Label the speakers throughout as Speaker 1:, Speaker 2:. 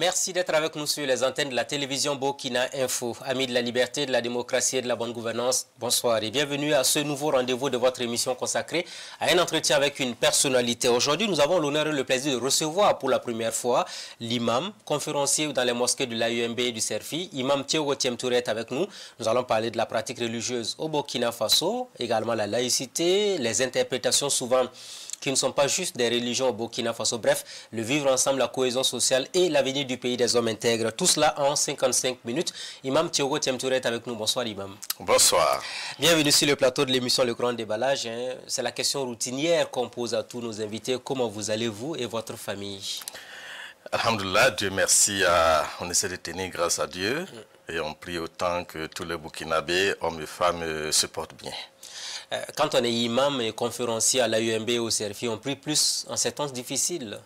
Speaker 1: Merci d'être avec nous sur les antennes de la télévision Burkina Info. Amis de la liberté, de la démocratie et de la bonne gouvernance, bonsoir et bienvenue à ce nouveau rendez-vous de votre émission consacrée à un entretien avec une personnalité. Aujourd'hui, nous avons l'honneur et le plaisir de recevoir pour la première fois l'imam, conférencier dans les mosquées de l'AUMB et du CERFI, imam Thiago Thiemtouré est avec nous. Nous allons parler de la pratique religieuse au Burkina Faso, également la laïcité, les interprétations souvent qui ne sont pas juste des religions au Burkina Faso. Bref, le vivre ensemble, la cohésion sociale et l'avenir du pays des hommes intègres. Tout cela en 55 minutes. Imam Thiago Thiemtouré est avec nous. Bonsoir, Imam.
Speaker 2: Bonsoir.
Speaker 1: Bienvenue sur le plateau de l'émission Le Grand Déballage. C'est la question routinière qu'on pose à tous nos invités. Comment vous allez-vous et votre famille?
Speaker 2: Alhamdulillah, Dieu merci. On essaie de tenir grâce à Dieu et on prie autant que tous les Burkinabés, hommes et femmes, se portent bien.
Speaker 1: Quand on est imam et conférencier à l'AUMB et au CERFI, on prie plus en ces temps difficiles?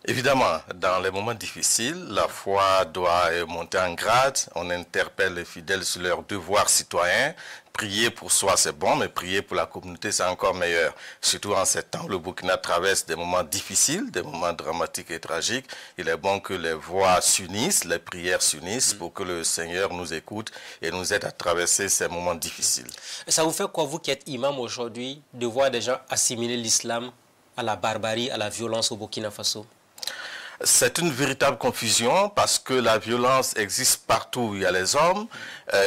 Speaker 2: Évidemment, dans les moments difficiles, la foi doit monter en grade. On interpelle les fidèles sur leurs devoirs citoyens. Prier pour soi, c'est bon, mais prier pour la communauté, c'est encore meilleur. Surtout en ces temps où le Burkina traverse des moments difficiles, des moments dramatiques et tragiques. Il est bon que les voix s'unissent, les prières s'unissent pour que le Seigneur nous écoute et nous aide à traverser ces moments difficiles.
Speaker 1: Ça vous fait quoi, vous qui êtes imam aujourd'hui, de voir des gens assimiler l'islam à la barbarie, à la violence au Burkina Faso?
Speaker 2: C'est une véritable confusion parce que la violence existe partout où il y a les hommes.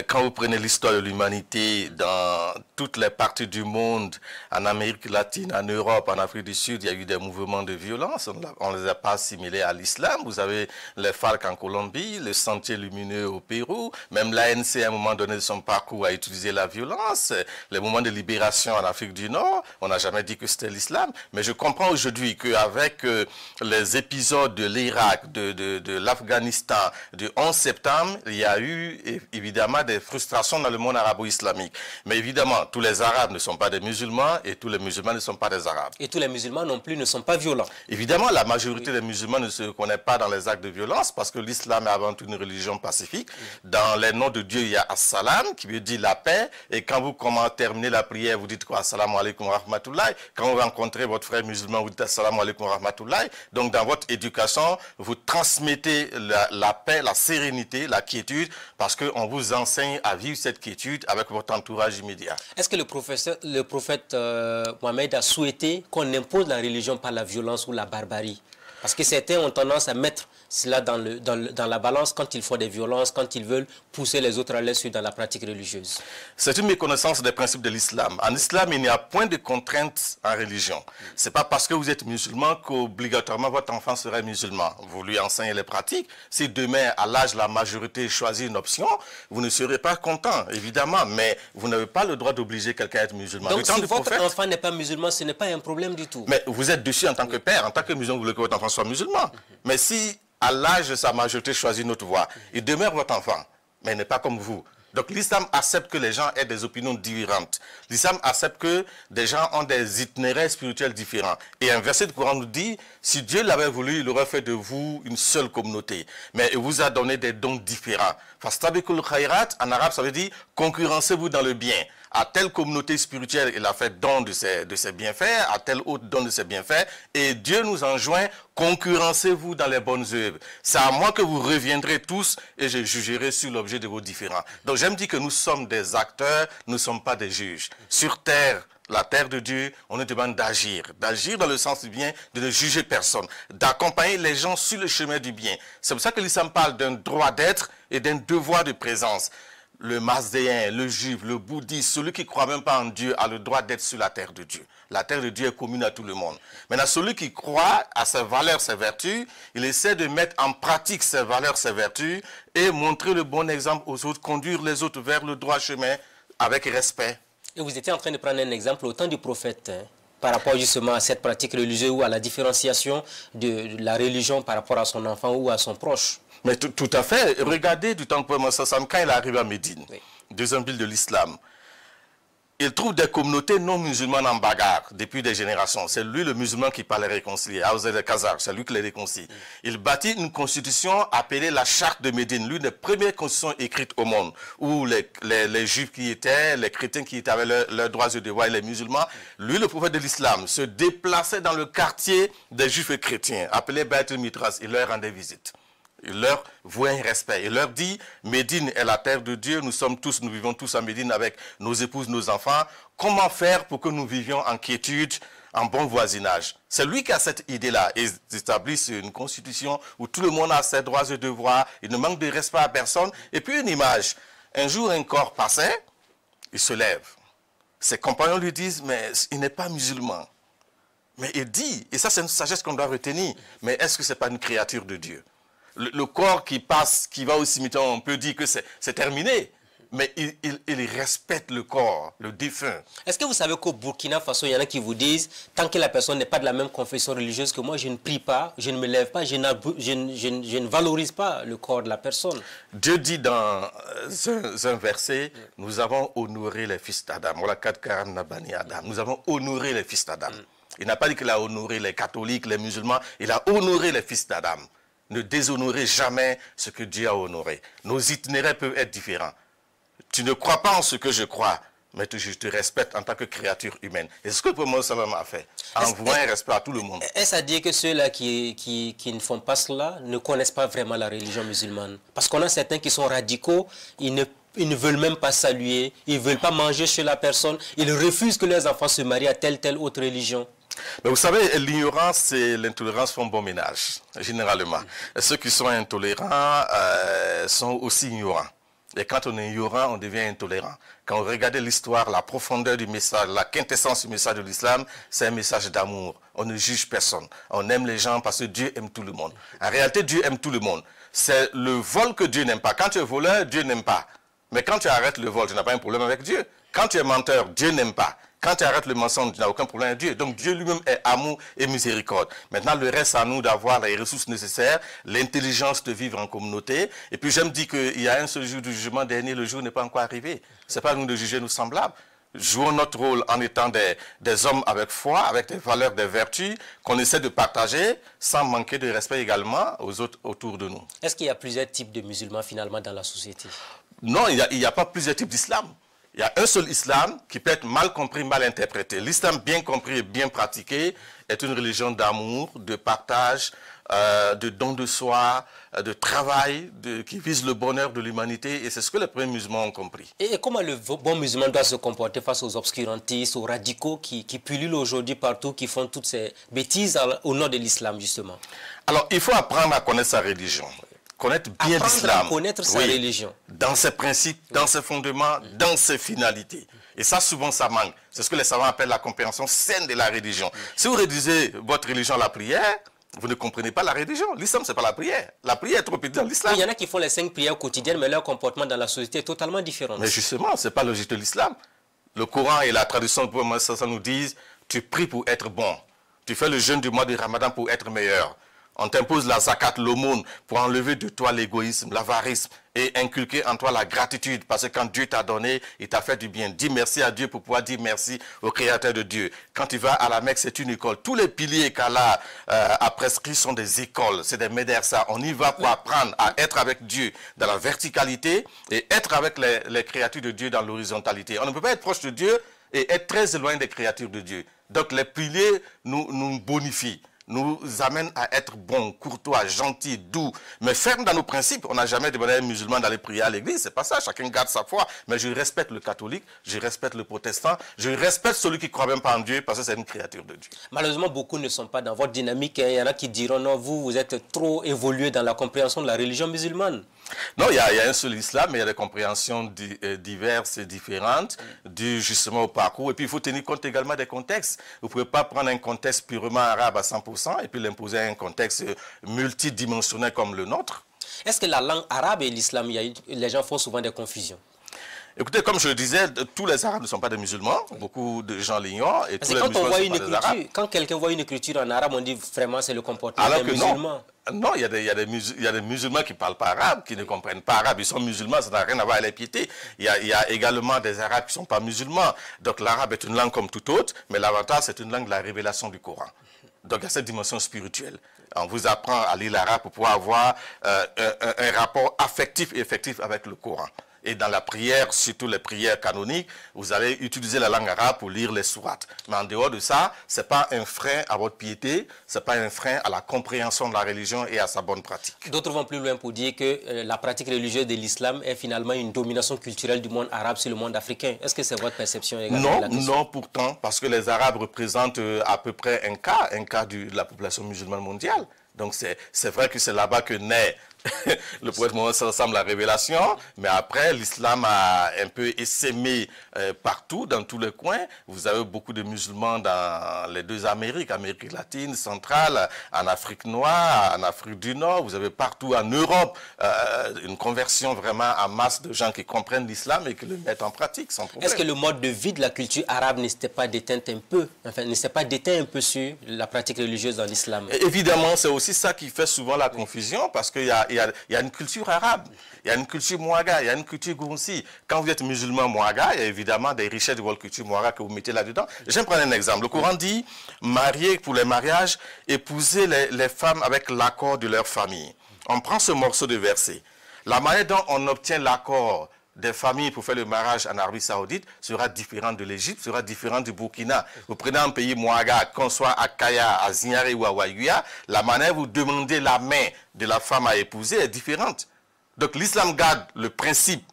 Speaker 2: Quand vous prenez l'histoire de l'humanité dans toutes les parties du monde, en Amérique latine, en Europe, en Afrique du Sud, il y a eu des mouvements de violence. On ne les a pas assimilés à l'islam. Vous avez les FARC en Colombie, le Sentier lumineux au Pérou, même l'ANC à un moment donné de son parcours a utilisé la violence. Les moments de libération en Afrique du Nord, on n'a jamais dit que c'était l'islam. Mais je comprends aujourd'hui qu'avec les épisodes de l'Irak, de l'Afghanistan, du 11 septembre, il y a eu évidemment des frustrations dans le monde arabo-islamique. Mais évidemment, tous les Arabes ne sont pas des musulmans et tous les musulmans ne sont pas des Arabes.
Speaker 1: Et tous les musulmans non plus ne sont pas violents.
Speaker 2: Évidemment, la majorité des musulmans ne se connaît pas dans les actes de violence parce que l'islam est avant tout une religion pacifique. Dans les noms de Dieu, il y a As-Salam qui veut dire la paix. Et quand vous terminez la prière, vous dites quoi? Assalamu alaikum wa rahmatullahi. Quand vous rencontrez votre frère musulman, vous dites Assalamu alaikum wa rahmatullahi. Donc dans votre éducation, vous transmettez la paix, la sérénité, la quiétude, parce qu'on vous enseigne à vivre cette quiétude avec votre entourage immédiat.
Speaker 1: Est-ce que le prophète Mohamed a souhaité qu'on impose la religion par la violence ou la barbarie? Parce que certains ont tendance à mettre cela dans la balance quand ils font des violences, quand ils veulent pousser les autres à l'insu dans la pratique religieuse.
Speaker 2: C'est une méconnaissance des principes de l'islam. En islam, il n'y a point de contrainte en religion. Ce n'est pas parce que vous êtes musulman qu'obligatoirement votre enfant serait musulman. Vous lui enseignez les pratiques. Si demain, à l'âge de la majorité, choisit une option, vous ne serez pas content, évidemment. Mais vous n'avez pas le droit d'obliger quelqu'un à être musulman.
Speaker 1: Donc si votre enfant n'est pas musulman, ce n'est pas un problème du tout.
Speaker 2: Mais vous êtes dessus en tant que père, en tant que musulman, vous voulez que votre enfant soit musulman. Mais si à l'âge de sa majorité choisit une autre voie, il demeure votre enfant, mais il n'est pas comme vous. Donc l'islam accepte que les gens aient des opinions différentes. L'islam accepte que des gens ont des itinéraires spirituels différents. Et un verset du Coran nous dit, si Dieu l'avait voulu, il aurait fait de vous une seule communauté. Mais il vous a donné des dons différents. Fastabikul khairat, en arabe, ça veut dire concurrencez-vous dans le bien. À telle communauté spirituelle, il a fait don de ses bienfaits, à telle autre don de ses bienfaits. Et Dieu nous enjoint, concurrencez-vous dans les bonnes œuvres. C'est à moi que vous reviendrez tous et je jugerai sur l'objet de vos différends. Donc j'aime dire que nous sommes des acteurs, nous ne sommes pas des juges. Sur terre, la terre de Dieu, on nous demande d'agir. D'agir dans le sens du bien, de ne juger personne. D'accompagner les gens sur le chemin du bien. C'est pour ça que l'islam parle d'un droit d'être et d'un devoir de présence. Le mazdéen, le juif, le bouddhiste, celui qui ne croit même pas en Dieu a le droit d'être sur la terre de Dieu. La terre de Dieu est commune à tout le monde. Maintenant, celui qui croit à ses valeurs, ses vertus, il essaie de mettre en pratique ses valeurs, ses vertus et montrer le bon exemple aux autres, conduire les autres vers le droit chemin avec respect.
Speaker 1: Et vous étiez en train de prendre un exemple au temps du prophète, par rapport justement à cette pratique religieuse ou à la différenciation de la religion par rapport à son enfant ou à son proche.
Speaker 2: Mais tout à fait. Regardez du temps de Mohammed quand il arrive à Médine, deuxième ville de l'islam. Il trouve des communautés non musulmanes en bagarre depuis des générations. C'est lui le musulman qui parle réconcilier. C'est lui qui les réconcilie. Il bâtit une constitution appelée la Charte de Médine, l'une des premières constitutions écrites au monde, où les juifs qui étaient, les chrétiens qui étaient avec leurs droits et devoirs et les musulmans, lui le prophète de l'islam se déplaçait dans le quartier des juifs et chrétiens, appelé Beit el Mitras, il leur rendait visite. Il leur voue un respect. Il leur dit, Médine est la terre de Dieu, nous vivons tous à Médine avec nos épouses, nos enfants. Comment faire pour que nous vivions en quiétude, en bon voisinage? C'est lui qui a cette idée-là. Ils établissent une constitution où tout le monde a ses droits et devoirs, il ne manque de respect à personne. Et puis une image. Un jour, un corps passait, il se lève. Ses compagnons lui disent, mais il n'est pas musulman. Mais il dit, et ça c'est une sagesse qu'on doit retenir, mais est-ce que ce n'est pas une créature de Dieu? Le corps qui passe, qui va au cimetière, on peut dire que c'est terminé. Mais il respecte le corps, le défunt.
Speaker 1: Est-ce que vous savez qu'au Burkina Faso, il y en a qui vous disent, tant que la personne n'est pas de la même confession religieuse que moi, je ne prie pas, je ne me lève pas, je ne valorise pas le corps de la personne.
Speaker 2: Dieu dit dans un verset, nous avons honoré les fils d'Adam. Nous avons honoré les fils d'Adam. Il n'a pas dit qu'il a honoré les catholiques, les musulmans, il a honoré les fils d'Adam. Ne déshonorez jamais ce que Dieu a honoré. Nos itinéraires peuvent être différents. Tu ne crois pas en ce que je crois, mais je te respecte en tant que créature humaine. Et ce que le Prophète Sallam a fait, envoie un respect à tout le monde.
Speaker 1: Est-ce à dire que ceux-là qui ne font pas cela ne connaissent pas vraiment la religion musulmane? Parce qu'on a certains qui sont radicaux, ils ne veulent même pas saluer, ils ne veulent pas manger chez la personne, ils refusent que leurs enfants se marient à telle autre religion.
Speaker 2: Mais vous savez, l'ignorance et l'intolérance font bon ménage, généralement. Et ceux qui sont intolérants sont aussi ignorants. Et quand on est ignorant, on devient intolérant. Quand on regarde l'histoire, la profondeur du message, la quintessence du message de l'islam, c'est un message d'amour. On ne juge personne. On aime les gens parce que Dieu aime tout le monde. En réalité, Dieu aime tout le monde. C'est le vol que Dieu n'aime pas. Quand tu es voleur, Dieu n'aime pas. Mais quand tu arrêtes le vol, tu n'as pas un problème avec Dieu. Quand tu es menteur, Dieu n'aime pas. Quand tu arrêtes le mensonge, tu n'as aucun problème avec Dieu. Donc Dieu lui-même est amour et miséricorde. Maintenant, le reste à nous d'avoir les ressources nécessaires, l'intelligence de vivre en communauté. Et puis j'aime dire qu'il y a un seul jour du jugement dernier, le jour n'est pas encore arrivé. Ce n'est pas à nous de juger nos semblables. Jouons notre rôle en étant des hommes avec foi, avec des valeurs, des vertus, qu'on essaie de partager sans manquer de respect également aux autres autour de nous.
Speaker 1: Est-ce qu'il y a plusieurs types de musulmans finalement dans la société?
Speaker 2: Non, il n'y a pas plusieurs types d'islam. Il y a un seul islam qui peut être mal compris, mal interprété. L'islam bien compris et bien pratiqué est une religion d'amour, de partage, de don de soi, de travail, qui vise le bonheur de l'humanité. Et c'est ce que les premiers musulmans ont compris.
Speaker 1: Et comment le bon musulman doit se comporter face aux obscurantistes, aux radicaux qui pullulent aujourd'hui partout, qui font toutes ces bêtises au nom de l'islam, justement?
Speaker 2: Alors, il faut apprendre à connaître sa religion. Connaître bien l'islam,
Speaker 1: connaître sa religion.
Speaker 2: Dans ses principes, dans ses fondements, dans ses finalités. Et ça, souvent, ça manque. C'est ce que les savants appellent la compréhension saine de la religion. Si vous réduisez votre religion à la prière, vous ne comprenez pas la religion. L'islam, ce n'est pas la prière. La prière est trop petite dans l'islam.
Speaker 1: Il y en a qui font les 5 prières quotidiennes, mais leur comportement dans la société est totalement différent.
Speaker 2: Mais justement, ce n'est pas logique de l'islam. Le Coran et la tradition de Mohammed ça nous disent, tu pries pour être bon. Tu fais le jeûne du mois de Ramadan pour être meilleur. On t'impose la zakat, l'aumône, pour enlever de toi l'égoïsme, l'avarisme et inculquer en toi la gratitude. Parce que quand Dieu t'a donné, il t'a fait du bien. Dis merci à Dieu pour pouvoir dire merci au Créateur de Dieu. Quand tu vas à la Mecque, c'est une école. Tous les piliers qu'Allah a prescrits sont des écoles, c'est des médersa. On y va pour apprendre à être avec Dieu dans la verticalité et être avec les créatures de Dieu dans l'horizontalité. On ne peut pas être proche de Dieu et être très éloigné des créatures de Dieu. Donc les piliers nous bonifient, nous amène à être bons, courtois, gentils, doux, mais fermes dans nos principes. On n'a jamais demandé à un musulman d'aller prier à l'église, c'est pas ça, chacun garde sa foi. Mais je respecte le catholique, je respecte le protestant, je respecte celui qui ne croit même pas en Dieu, parce que c'est une créature de Dieu.
Speaker 1: Malheureusement, beaucoup ne sont pas dans votre dynamique. Il y en a qui diront, non, vous êtes trop évolué dans la compréhension de la religion musulmane.
Speaker 2: Non, il y a un seul islam, mais il y a des compréhensions diverses et différentes, dues justement au parcours. Et puis, il faut tenir compte également des contextes. Vous ne pouvez pas prendre un contexte purement arabe à 100% et puis l'imposer à un contexte multidimensionnel comme le nôtre.
Speaker 1: Est-ce que la langue arabe et l'islam, les gens font souvent des confusions?
Speaker 2: Écoutez, comme je le disais, tous les Arabes ne sont pas des musulmans. Beaucoup de gens l'ignorent. Et tous les
Speaker 1: quand on voit
Speaker 2: une écriture,
Speaker 1: quand quelqu'un voit une écriture en arabe, on dit vraiment c'est le comportement des musulmans.
Speaker 2: Non, il y a des musulmans qui ne parlent pas arabe, qui ne comprennent pas arabe. Ils sont musulmans, ça n'a rien à voir avec les piétés. Il y a également des arabes qui ne sont pas musulmans. Donc l'arabe est une langue comme toute autre, mais l'avantage, c'est une langue de la révélation du Coran. Donc il y a cette dimension spirituelle. On vous apprend à lire l'arabe pour pouvoir avoir un rapport affectif et effectif avec le Coran. Et dans la prière, surtout les prières canoniques, vous allez utiliser la langue arabe pour lire les sourates. Mais en dehors de ça, ce n'est pas un frein à votre piété, ce n'est pas un frein à la compréhension de la religion et à sa bonne pratique.
Speaker 1: D'autres vont plus loin pour dire que la pratique religieuse de l'islam est finalement une domination culturelle du monde arabe sur le monde africain. Est-ce que c'est votre perception également?
Speaker 2: Non, pourtant, parce que les Arabes représentent à peu près un quart de la population musulmane mondiale. Donc c'est vrai que c'est là-bas que naît le prophète Mohammed sallallahu la révélation, mais après l'islam a un peu essaimé partout, dans tous les coins. Vous avez beaucoup de musulmans dans les deux Amériques, Amérique latine, centrale, en Afrique noire, en Afrique du Nord. Vous avez partout en Europe une conversion vraiment en masse de gens qui comprennent l'islam et qui le mettent en pratique sans problème.
Speaker 1: Est-ce que le mode de vie de la culture arabe ne s'était pas déteint un peu, enfin ne s'est pas déteint un peu sur la pratique religieuse dans l'islam?
Speaker 2: Évidemment, c'est aussi ça qui fait souvent la confusion, parce qu'il y a une culture arabe, il y a une culture mouaga, il y a une culture gounsi. Quand vous êtes musulman mouaga, il y a évidemment des richesses de votre culture mouaga que vous mettez là-dedans. Je vais prendre un exemple. Le Coran dit, marier pour les mariages, épouser les femmes avec l'accord de leur famille. On prend ce morceau de verset. La manière dont on obtient l'accord des familles pour faire le mariage en Arabie Saoudite sera différente de l'Égypte, sera différente du Burkina. Vous prenez un pays mouaga, qu'on soit à Kaya, à Zignare ou à Waiguya, la manière où vous demandez la main de la femme à épouser est différente. Donc l'islam garde le principe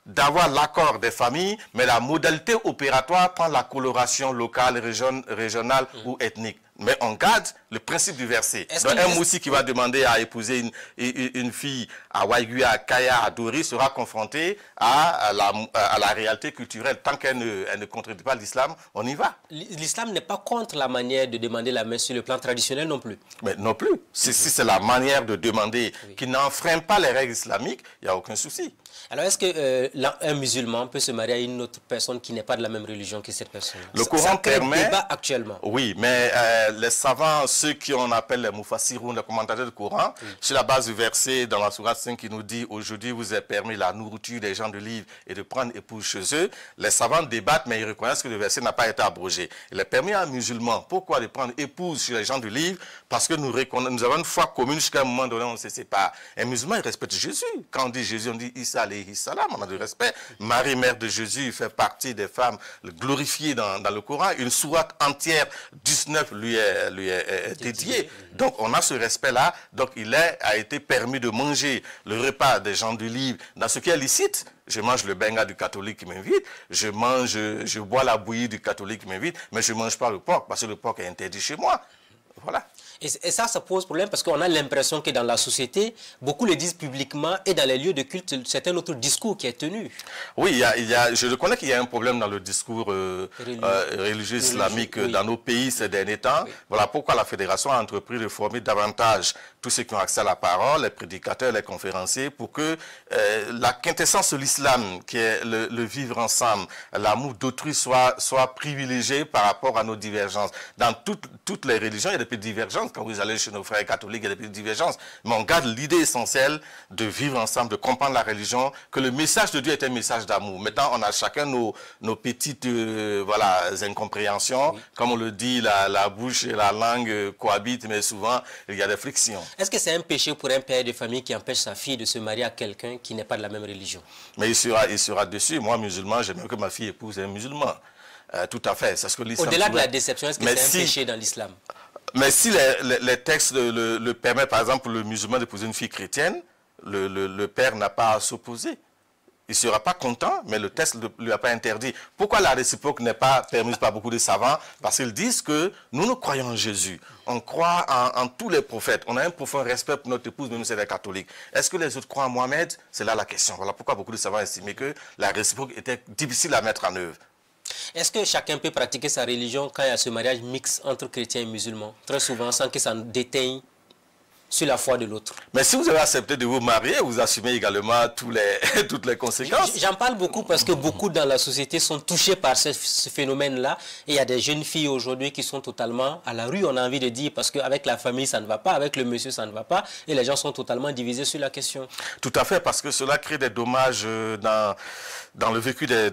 Speaker 2: d'avoir l'accord des familles, mais la modalité opératoire prend la coloration locale, régionale ou ethnique. Mais on garde le principe du verset. Donc un moussi qui va demander à épouser une fille à Waiguya, à Kaya, à Dori sera confronté à la réalité culturelle. Tant qu'elle ne contredit pas l'islam, on y va.
Speaker 1: L'islam n'est pas contre la manière de demander la main sur le plan traditionnel non plus.
Speaker 2: Mais non plus. Si c'est la manière de demander qui n'enfreint pas les règles islamiques, il n'y a aucun souci.
Speaker 1: Alors est-ce qu'un musulman peut se marier à une autre personne qui n'est pas de la même religion que cette personne?
Speaker 2: Le Coran permet...
Speaker 1: débat actuellement.
Speaker 2: Oui, mais les savants, ceux qu'on appelle les mufassiroun, les commentateurs du Coran, sur la base du verset dans la sourate 5 qui nous dit « Aujourd'hui vous est permis la nourriture des gens de livre et de prendre épouse chez eux », les savants débattent, mais ils reconnaissent que le verset n'a pas été abrogé. Il est permis à un musulman. Pourquoi de prendre épouse chez les gens du livre? Parce que nous avons une foi commune jusqu'à un moment donné, on se sépare. Un musulman, il respecte Jésus. Quand on dit Jésus, on dit Isa alayhi salam, on a du respect. Marie, mère de Jésus, fait partie des femmes glorifiées dans le Coran. Une sourate entière, 19, lui est dédiée. Donc on a ce respect-là. Donc il a été permis de manger le repas des gens du livre dans ce qui est licite. Je mange le benga du catholique qui m'invite, je bois la bouillie du catholique qui m'invite, mais je ne mange pas le porc parce que le porc est interdit chez moi. Voilà.
Speaker 1: Et ça pose problème parce qu'on a l'impression que dans la société, beaucoup le disent publiquement et dans les lieux de culte, c'est un autre discours qui est tenu.
Speaker 2: Oui, je reconnais qu'il y a un problème dans le discours religieux islamique dans nos pays ces derniers temps. Oui. Voilà pourquoi la Fédération a entrepris de former davantage tous ceux qui ont accès à la parole, les prédicateurs, les conférenciers, pour que la quintessence de l'islam, qui est le vivre ensemble, l'amour d'autrui soit privilégié par rapport à nos divergences. Dans toutes les religions, il y a des petites divergences. Quand vous allez chez nos frères catholiques, il y a des petites divergences. Mais on garde l'idée essentielle de vivre ensemble, de comprendre la religion, que le message de Dieu est un message d'amour. Maintenant, on a chacun nos petites incompréhensions. Oui. Comme on le dit, la bouche et la langue cohabitent, mais souvent, il y a des frictions.
Speaker 1: Est-ce que c'est un péché pour un père de famille qui empêche sa fille de se marier à quelqu'un qui n'est pas de la même religion?
Speaker 2: Mais il sera dessus. Moi, musulman, j'aimerais que ma fille épouse un musulman. Tout à fait. C'est ce que l'islam...
Speaker 1: Au-delà de la déception, est-ce que c'est un péché dans l'islam?
Speaker 2: Mais si les textes le permettent, par exemple, le musulman d'épouser une fille chrétienne, le père n'a pas à s'opposer. Il ne sera pas content, mais le texte ne lui a pas interdit. Pourquoi la réciproque n'est pas permise par beaucoup de savants? Parce qu'ils disent que nous croyons en Jésus. On croit en tous les prophètes. On a un profond respect pour notre épouse, même si elle est catholique. Est-ce que les autres croient en Mohamed? C'est là la question. Voilà pourquoi beaucoup de savants estimaient que la réciproque était difficile à mettre en œuvre.
Speaker 1: Est-ce que chacun peut pratiquer sa religion quand il y a ce mariage mixte entre chrétiens et musulmans? Très souvent, sans que ça déteigne sur la foi de l'autre.
Speaker 2: Mais si vous avez accepté de vous marier, vous assumez également toutes les conséquences.
Speaker 1: J'en parle beaucoup parce que beaucoup dans la société sont touchés par ce phénomène-là. Et il y a des jeunes filles aujourd'hui qui sont totalement à la rue, on a envie de dire, parce qu'avec la famille, ça ne va pas, avec le monsieur, ça ne va pas. Et les gens sont totalement divisés sur la question.
Speaker 2: Tout à fait, parce que cela crée des dommages dans le vécu des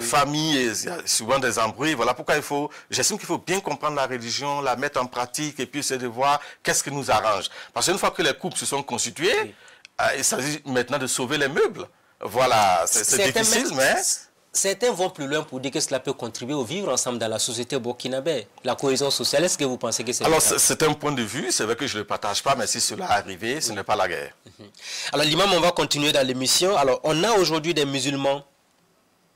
Speaker 2: familles, et souvent des embrouilles. Voilà pourquoi j'estime qu'il faut bien comprendre la religion, la mettre en pratique, et puis essayer de voir qu'est-ce qui nous arrange. Parce qu'une fois que les couples se sont constitués, Il s'agit maintenant de sauver les meubles. Voilà, c'est difficile, mais...
Speaker 1: Certains vont plus loin pour dire que cela peut contribuer au vivre ensemble dans la société burkinabé, la cohésion sociale. Est-ce que vous pensez que c'est
Speaker 2: Alors, c'est un point de vue, c'est vrai que je ne le partage pas, mais si cela arrivait, ce n'est pas la guerre.
Speaker 1: Alors, l'imam, on va continuer dans l'émission. Alors, on a aujourd'hui des musulmans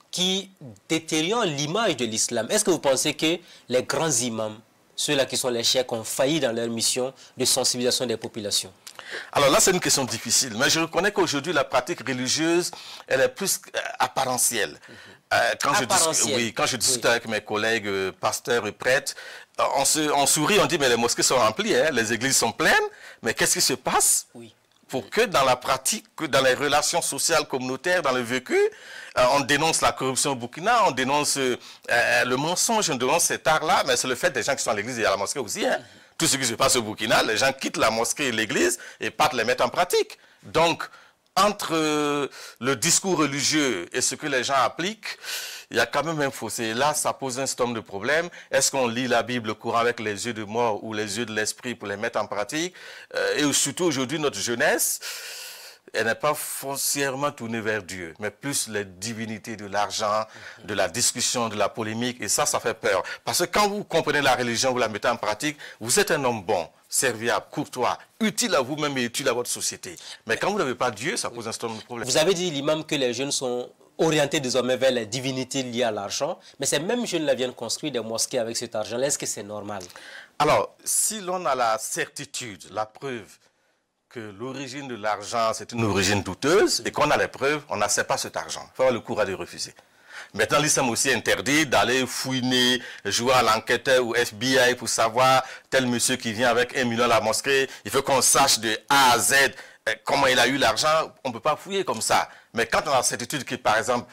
Speaker 1: qui détériorent l'image de l'islam. Est-ce que vous pensez que les grands imams, ceux-là qui sont les cheikhs, ont failli dans leur mission de sensibilisation des populations?
Speaker 2: Alors là, c'est une question difficile, mais je reconnais qu'aujourd'hui, la pratique religieuse, elle est plus apparentielle. Quand je discute avec mes collègues pasteurs et prêtres, on sourit, on dit, mais les mosquées sont remplies, hein, les églises sont pleines, mais qu'est-ce qui se passe pour que dans la pratique, que dans les relations sociales communautaires, dans le vécu, on dénonce la corruption au Burkina, on dénonce le mensonge, on dénonce cet art-là, mais c'est le fait des gens qui sont à l'église et à la mosquée aussi, hein. Tout ce qui se passe au Burkina, les gens quittent la mosquée et l'église et partent les mettre en pratique. Donc, entre le discours religieux et ce que les gens appliquent, il y a quand même un fossé. Là, ça pose un certain nombre de problèmes. Est-ce qu'on lit la Bible, le Coran avec les yeux de mort ou les yeux de l'esprit pour les mettre en pratique? Et surtout aujourd'hui, notre jeunesse, elle n'est pas foncièrement tournée vers Dieu, mais plus les divinités de l'argent, de la discussion, de la polémique. Et ça fait peur. Parce que quand vous comprenez la religion, vous la mettez en pratique, vous êtes un homme bon, serviable, courtois, utile à vous-même et utile à votre société. Mais quand vous n'avez pas Dieu, ça pose un certain nombre de problèmes.
Speaker 1: Vous avez dit, l'imam, que les jeunes sont orientés désormais vers les divinités liées à l'argent. Mais ces mêmes jeunes-là viennent construire des mosquées avec cet argent-là. Est-ce que c'est normal?
Speaker 2: Alors, si l'on a la certitude, la preuve, que l'origine de l'argent, c'est une origine douteuse, et qu'on a les preuves, on n'accepte pas cet argent. Il faut avoir le courage de refuser. Maintenant, l'islam aussi interdit d'aller fouiner, jouer à l'enquêteur ou FBI pour savoir tel monsieur qui vient avec 1 million à la mosquée. Il faut qu'on sache de A à Z comment il a eu l'argent. On ne peut pas fouiller comme ça. Mais quand on a la certitude que, par exemple,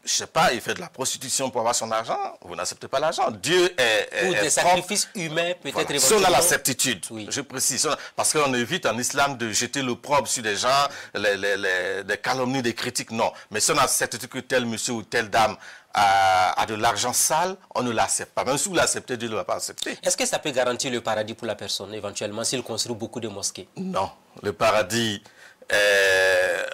Speaker 2: je ne sais pas, il fait de la prostitution pour avoir son argent, vous n'acceptez pas l'argent. Dieu est
Speaker 1: ou des sacrifices humains, peut-être éventuellement.
Speaker 2: Si on a la certitude, je précise, parce qu'on évite en islam de jeter l'opprobre sur des gens, des calomnies, des critiques, non. Mais si on a la certitude que tel monsieur ou telle dame a de l'argent sale, on ne l'accepte pas. Même si vous l'acceptez, Dieu ne va pas accepter.
Speaker 1: Est-ce que ça peut garantir le paradis pour la personne, éventuellement, s'il construit beaucoup de mosquées?
Speaker 2: Non. Le paradis,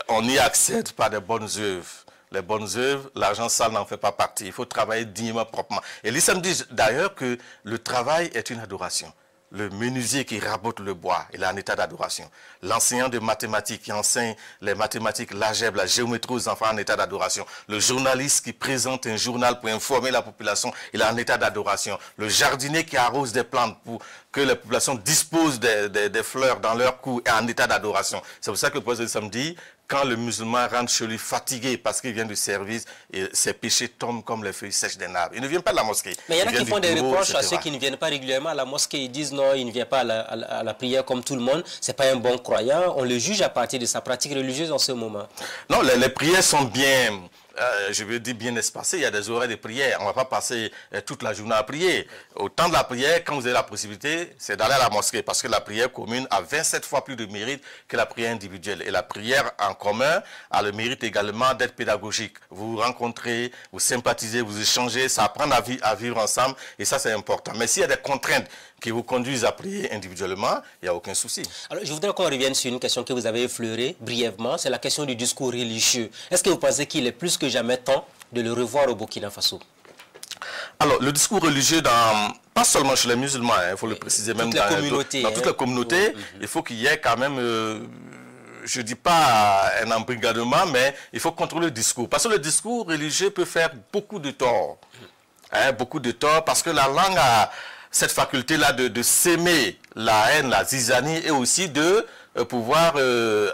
Speaker 2: on y accède par des bonnes œuvres. Les bonnes œuvres, l'argent sale n'en fait pas partie. Il faut travailler dignement, proprement. Et l'islam dit d'ailleurs que le travail est une adoration. Le menuisier qui rabote le bois, il est en état d'adoration. L'enseignant de mathématiques qui enseigne les mathématiques, l'algèbre, la géométrie aux enfants en état d'adoration. Le journaliste qui présente un journal pour informer la population, il est en état d'adoration. Le jardinier qui arrose des plantes pour que la population dispose des fleurs dans leur cou est en état d'adoration. C'est pour ça que le prophète dit, quand le musulman rentre chez lui fatigué parce qu'il vient du service, et ses péchés tombent comme les feuilles sèches d'un arbre. Il ne vient pas de la mosquée.
Speaker 1: Mais il y en a qui font des reproches à ceux qui ne viennent pas régulièrement à la mosquée. Ils disent non, il ne vient pas à la prière comme tout le monde. Ce n'est pas un bon croyant. On le juge à partir de sa pratique religieuse en ce moment.
Speaker 2: Non, les prières sont bien... je veux dire bien espacé, il y a des horaires de prière. On ne va pas passer toute la journée à prier. Au temps de la prière, quand vous avez la possibilité, c'est d'aller à la mosquée parce que la prière commune a 27 fois plus de mérite que la prière individuelle. Et la prière en commun a le mérite également d'être pédagogique. Vous vous rencontrez, vous sympathisez, vous échangez, ça apprend à vivre ensemble et ça c'est important. Mais s'il y a des contraintes qui vous conduisent à prier individuellement, il n'y a aucun souci.
Speaker 1: Alors, je voudrais qu'on revienne sur une question que vous avez effleurée brièvement, c'est la question du discours religieux. Est-ce que vous pensez qu'il est plus que jamais temps de le revoir au Burkina Faso?
Speaker 2: Alors, le discours religieux, pas seulement chez les musulmans, il faut le préciser, même dans toutes les communautés, il faut qu'il y ait quand même... je ne dis pas un embrigadement, mais il faut contrôler le discours. Parce que le discours religieux peut faire beaucoup de tort. Beaucoup de tort, parce que la langue a cette faculté-là de s'aimer la haine, la zizanie, et aussi de pouvoir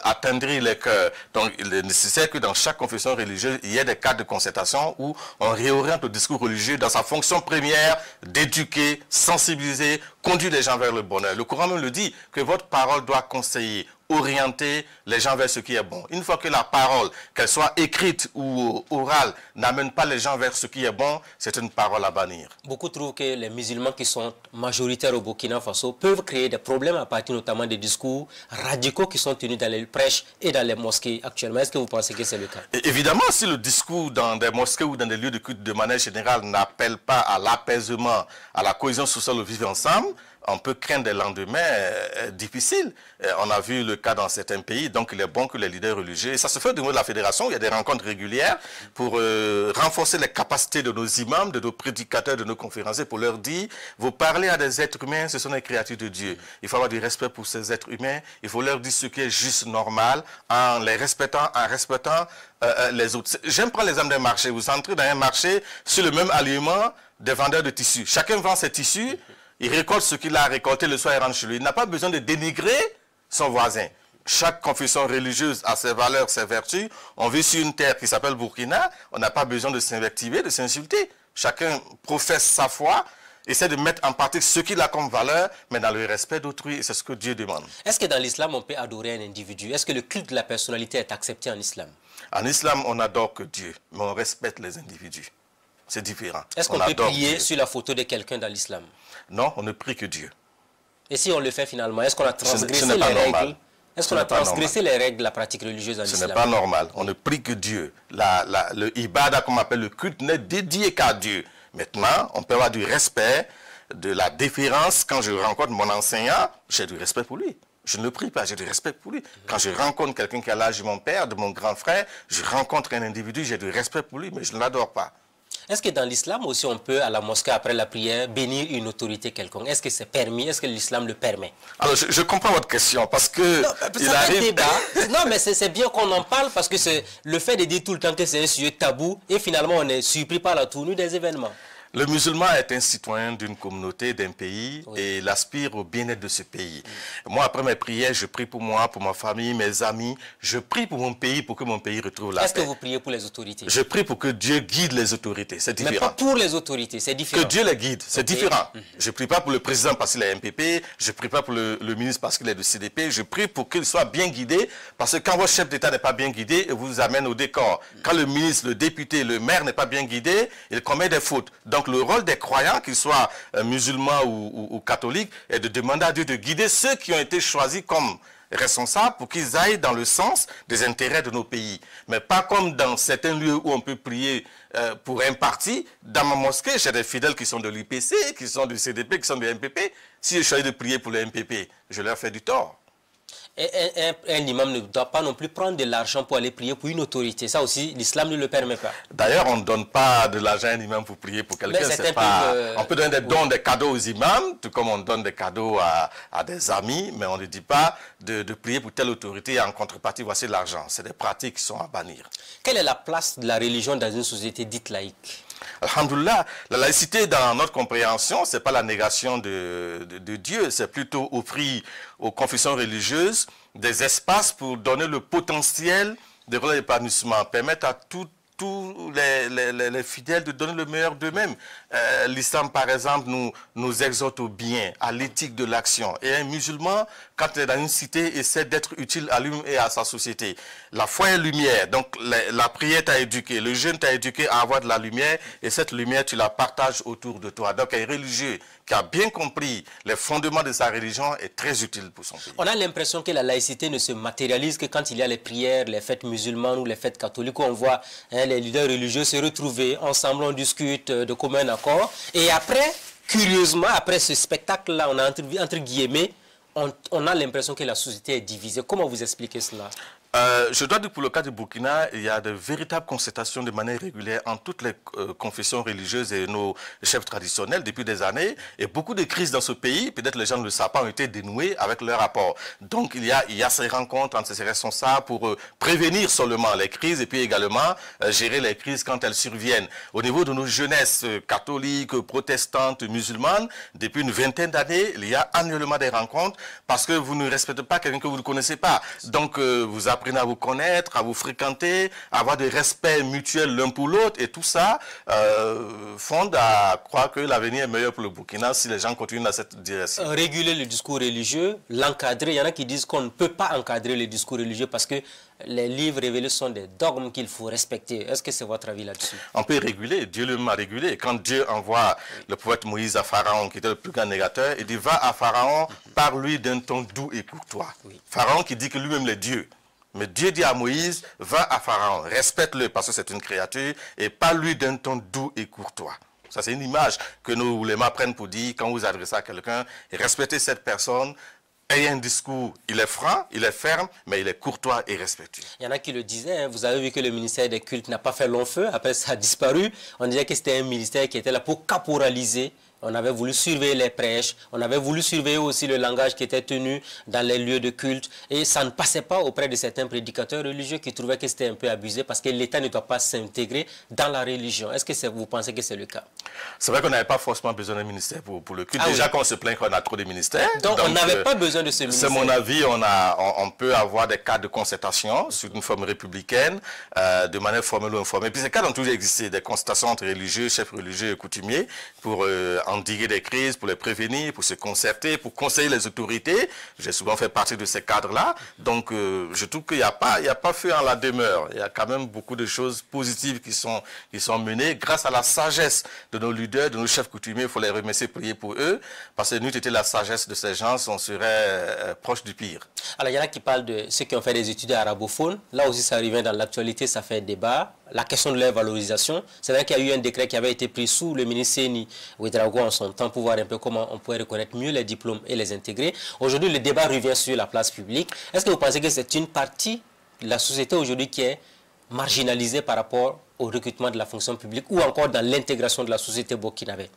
Speaker 2: attendrir les cœurs. Donc, il est nécessaire que dans chaque confession religieuse, il y ait des cadres de concertation où on réoriente le discours religieux dans sa fonction première d'éduquer, sensibiliser, conduire les gens vers le bonheur. Le Coran même le dit, que votre parole doit conseiller, orienter les gens vers ce qui est bon. Une fois que la parole, qu'elle soit écrite ou orale, n'amène pas les gens vers ce qui est bon, c'est une parole à bannir.
Speaker 1: Beaucoup trouvent que les musulmans qui sont majoritaires au Burkina Faso peuvent créer des problèmes à partir notamment des discours radicaux qui sont tenus dans les prêches et dans les mosquées actuellement. Est-ce que vous pensez que c'est le cas?
Speaker 2: Et évidemment, si le discours dans des mosquées ou dans des lieux de culte de manière générale n'appelle pas à l'apaisement, à la cohésion sociale au vivre ensemble, on peut craindre des lendemains difficiles. On a vu le cas dans certains pays, donc il est bon que les leaders religieux, et ça se fait au niveau de la fédération, il y a des rencontres régulières pour renforcer les capacités de nos imams, de nos prédicateurs, de nos conférenciers, pour leur dire, vous parlez à des êtres humains, ce sont des créatures de Dieu. Il faut avoir du respect pour ces êtres humains, il faut leur dire ce qui est juste, normal, en les respectant, les autres. J'aime prendre l'exemple d'un marché. Vous entrez dans un marché sur le même aliment des vendeurs de tissus. Chacun vend ses tissus, il récolte ce qu'il a récolté, le soir il rentre chez lui. Il n'a pas besoin de dénigrer son voisin. Chaque confession religieuse a ses valeurs, ses vertus. On vit sur une terre qui s'appelle Burkina. On n'a pas besoin de s'invectiver, de s'insulter. Chacun professe sa foi, essaie de mettre en pratique ce qu'il a comme valeur, mais dans le respect d'autrui, et c'est ce que Dieu demande.
Speaker 1: Est-ce que dans l'islam, on peut adorer un individu? Est-ce que le culte de la personnalité est accepté en islam?
Speaker 2: En islam, on n'adore que Dieu, mais on respecte les individus. C'est différent.
Speaker 1: Est-ce qu'on peut prier sur la photo de quelqu'un dans l'islam?
Speaker 2: Non, on ne prie que Dieu.
Speaker 1: Et si on le fait finalement, est-ce qu'on a transgressé les règles? Est-ce qu'on a transgressé les règles de la pratique religieuse en islam?
Speaker 2: Ce n'est pas normal. On ne prie que Dieu. Le ibada, comme on appelle le culte, n'est dédié qu'à Dieu. Maintenant, on peut avoir du respect, de la déférence. Quand je rencontre mon enseignant, j'ai du respect pour lui. Je ne le prie pas, j'ai du respect pour lui. Quand je rencontre quelqu'un qui a l'âge de mon père, de mon grand frère, je rencontre un individu, j'ai du respect pour lui, mais je ne l'adore pas.
Speaker 1: Est-ce que dans l'islam aussi, on peut, à la mosquée, après la prière, bénir une autorité quelconque? Est-ce que c'est permis? Est-ce que l'islam le permet?
Speaker 2: Alors, je comprends votre question, parce que...
Speaker 1: Non, il arrive... débat. Non, mais c'est bien qu'on en parle, parce que c'est le fait de dire tout le temps que c'est un sujet tabou, et finalement, on est surpris par la tournure des événements.
Speaker 2: Le musulman est un citoyen d'une communauté, d'un pays, et il aspire au bien-être de ce pays. Moi, après mes prières, je prie pour moi, pour ma famille, mes amis. Je prie pour mon pays, pour que mon pays retrouve la paix.
Speaker 1: Est-ce que vous priez pour les autorités?
Speaker 2: Je prie pour que Dieu guide les autorités. C'est différent.
Speaker 1: Mais pas pour les autorités, c'est différent.
Speaker 2: Que Dieu les guide, c'est différent. Je ne prie pas pour le président parce qu'il est MPP. Je ne prie pas pour le ministre parce qu'il est de CDP. Je prie pour qu'il soit bien guidé. Parce que quand votre chef d'État n'est pas bien guidé, il vous amène au décor. Quand le ministre, le député, le maire n'est pas bien guidé, il commet des fautes. Donc le rôle des croyants, qu'ils soient musulmans ou catholiques, est de demander à Dieu de guider ceux qui ont été choisis comme responsables pour qu'ils aillent dans le sens des intérêts de nos pays. Mais pas comme dans certains lieux où on peut prier pour un parti. Dans ma mosquée, j'ai des fidèles qui sont de l'UPC, qui sont du CDP, qui sont du MPP. Si je choisis de prier pour le MPP, je leur fais du tort.
Speaker 1: Un imam ne doit pas non plus prendre de l'argent pour aller prier pour une autorité. Ça aussi, l'islam ne le permet pas.
Speaker 2: D'ailleurs, on ne donne pas de l'argent à un imam pour prier pour quelqu'un. On peut donner des dons, des cadeaux aux imams, tout comme on donne des cadeaux à des amis, mais on ne dit pas de prier pour telle autorité et en contrepartie, voici de l'argent. C'est des pratiques qui sont à bannir.
Speaker 1: Quelle est la place de la religion dans une société dite laïque?
Speaker 2: Alhamdoulilah, la laïcité dans notre compréhension, ce n'est pas la négation de Dieu, c'est plutôt offrir aux confessions religieuses des espaces pour donner le potentiel de l'épanouissement, permettre à tous les fidèles de donner le meilleur d'eux-mêmes. L'islam, par exemple, nous exhorte au bien, à l'éthique de l'action. Et un musulman, quand il est dans une cité, essaie d'être utile à lui et à sa société. La foi est lumière, donc la prière t'a éduqué, le jeûne t'a éduqué à avoir de la lumière, et cette lumière, tu la partages autour de toi. Donc un religieux qui a bien compris les fondements de sa religion est très utile pour son pays.
Speaker 1: On a l'impression que la laïcité ne se matérialise que quand il y a les prières, les fêtes musulmanes ou les fêtes catholiques, où on voit les leaders religieux se retrouver ensemble, on discute de commun accord. Et après, curieusement, après ce spectacle-là, on a entre guillemets, on a l'impression que la société est divisée. Comment vous expliquez cela?
Speaker 2: Je dois dire que pour le cas du Burkina, il y a de véritables concertations de manière régulière entre toutes les confessions religieuses et nos chefs traditionnels depuis des années. Et beaucoup de crises dans ce pays, peut-être les gens ne le savent pas, ont été dénouées avec leur rapport. Donc il y a ces rencontres entre ces responsables pour prévenir seulement les crises et puis également gérer les crises quand elles surviennent. Au niveau de nos jeunesses catholiques, protestantes, musulmanes, depuis une vingtaine d'années, il y a annuellement des rencontres parce que vous ne respectez pas quelqu'un que vous ne connaissez pas. Donc vous apprenez à vous connaître, à vous fréquenter, à avoir des respects mutuels l'un pour l'autre, et tout ça fonde à croire que l'avenir est meilleur pour le Burkina si les gens continuent dans cette direction.
Speaker 1: Réguler le discours religieux, l'encadrer, il y en a qui disent qu'on ne peut pas encadrer le discours religieux parce que les livres révélés sont des dogmes qu'il faut respecter. Est-ce que c'est votre avis là-dessus?
Speaker 2: On peut réguler, Dieu lui-même a régulé. Quand Dieu envoie le prophète Moïse à Pharaon, qui était le plus grand négateur, il dit va à Pharaon, parle-lui d'un ton doux et courtois. Oui. Pharaon qui dit que lui-même est Dieu. Mais Dieu dit à Moïse, va à Pharaon, respecte-le parce que c'est une créature, et parle-lui d'un ton doux et courtois. Ça, c'est une image que nos oulémas prennent pour dire, quand vous adressez à quelqu'un, respectez cette personne. Ayez un discours, il est franc, il est ferme, mais il est courtois et respectueux.
Speaker 1: Il y en a qui le disaient, hein, vous avez vu que le ministère des cultes n'a pas fait long feu, après ça a disparu. On disait que c'était un ministère qui était là pour caporaliser. On avait voulu surveiller les prêches, on avait voulu surveiller aussi le langage qui était tenu dans les lieux de culte. Et ça ne passait pas auprès de certains prédicateurs religieux qui trouvaient que c'était un peu abusé parce que l'État ne doit pas s'intégrer dans la religion. Est-ce que vous pensez que c'est le cas?
Speaker 2: C'est vrai qu'on n'avait pas forcément besoin d'un ministère pour le culte. Déjà qu'on se plaint qu'on a trop de ministères.
Speaker 1: Donc on n'avait pas besoin de ce ministère.
Speaker 2: C'est mon avis, on peut avoir des cadres de concertation sur une forme républicaine, de manière formelle ou informelle. Et puis ces cadres ont toujours existé, des concertations entre religieux, chefs religieux et coutumiers pour endiguer des crises, pour les prévenir, pour se concerter, pour conseiller les autorités. J'ai souvent fait partie de ces cadres-là. Donc, je trouve qu'il n'y a pas feu en la demeure. Il y a quand même beaucoup de choses positives qui sont menées grâce à la sagesse de nos leaders, de nos chefs coutumiers. Il faut les remercier, prier pour eux. Parce que nous, était la sagesse de ces gens, on serait proche du pire. Alors,
Speaker 1: il y en a qui parlent de ceux qui ont fait des études arabophones. Là aussi, ça revient dans l'actualité, ça fait débat. La question de leur valorisation. C'est vrai qu'il y a eu un décret qui avait été pris sous le ministre Séni Ouedraogo en son temps pour voir un peu comment on pourrait reconnaître mieux les diplômes et les intégrer. Aujourd'hui, le débat revient sur la place publique. Est-ce que vous pensez que c'est une partie de la société aujourd'hui qui est marginalisée par rapport au recrutement de la fonction publique ou encore dans l'intégration de la société burkinabé?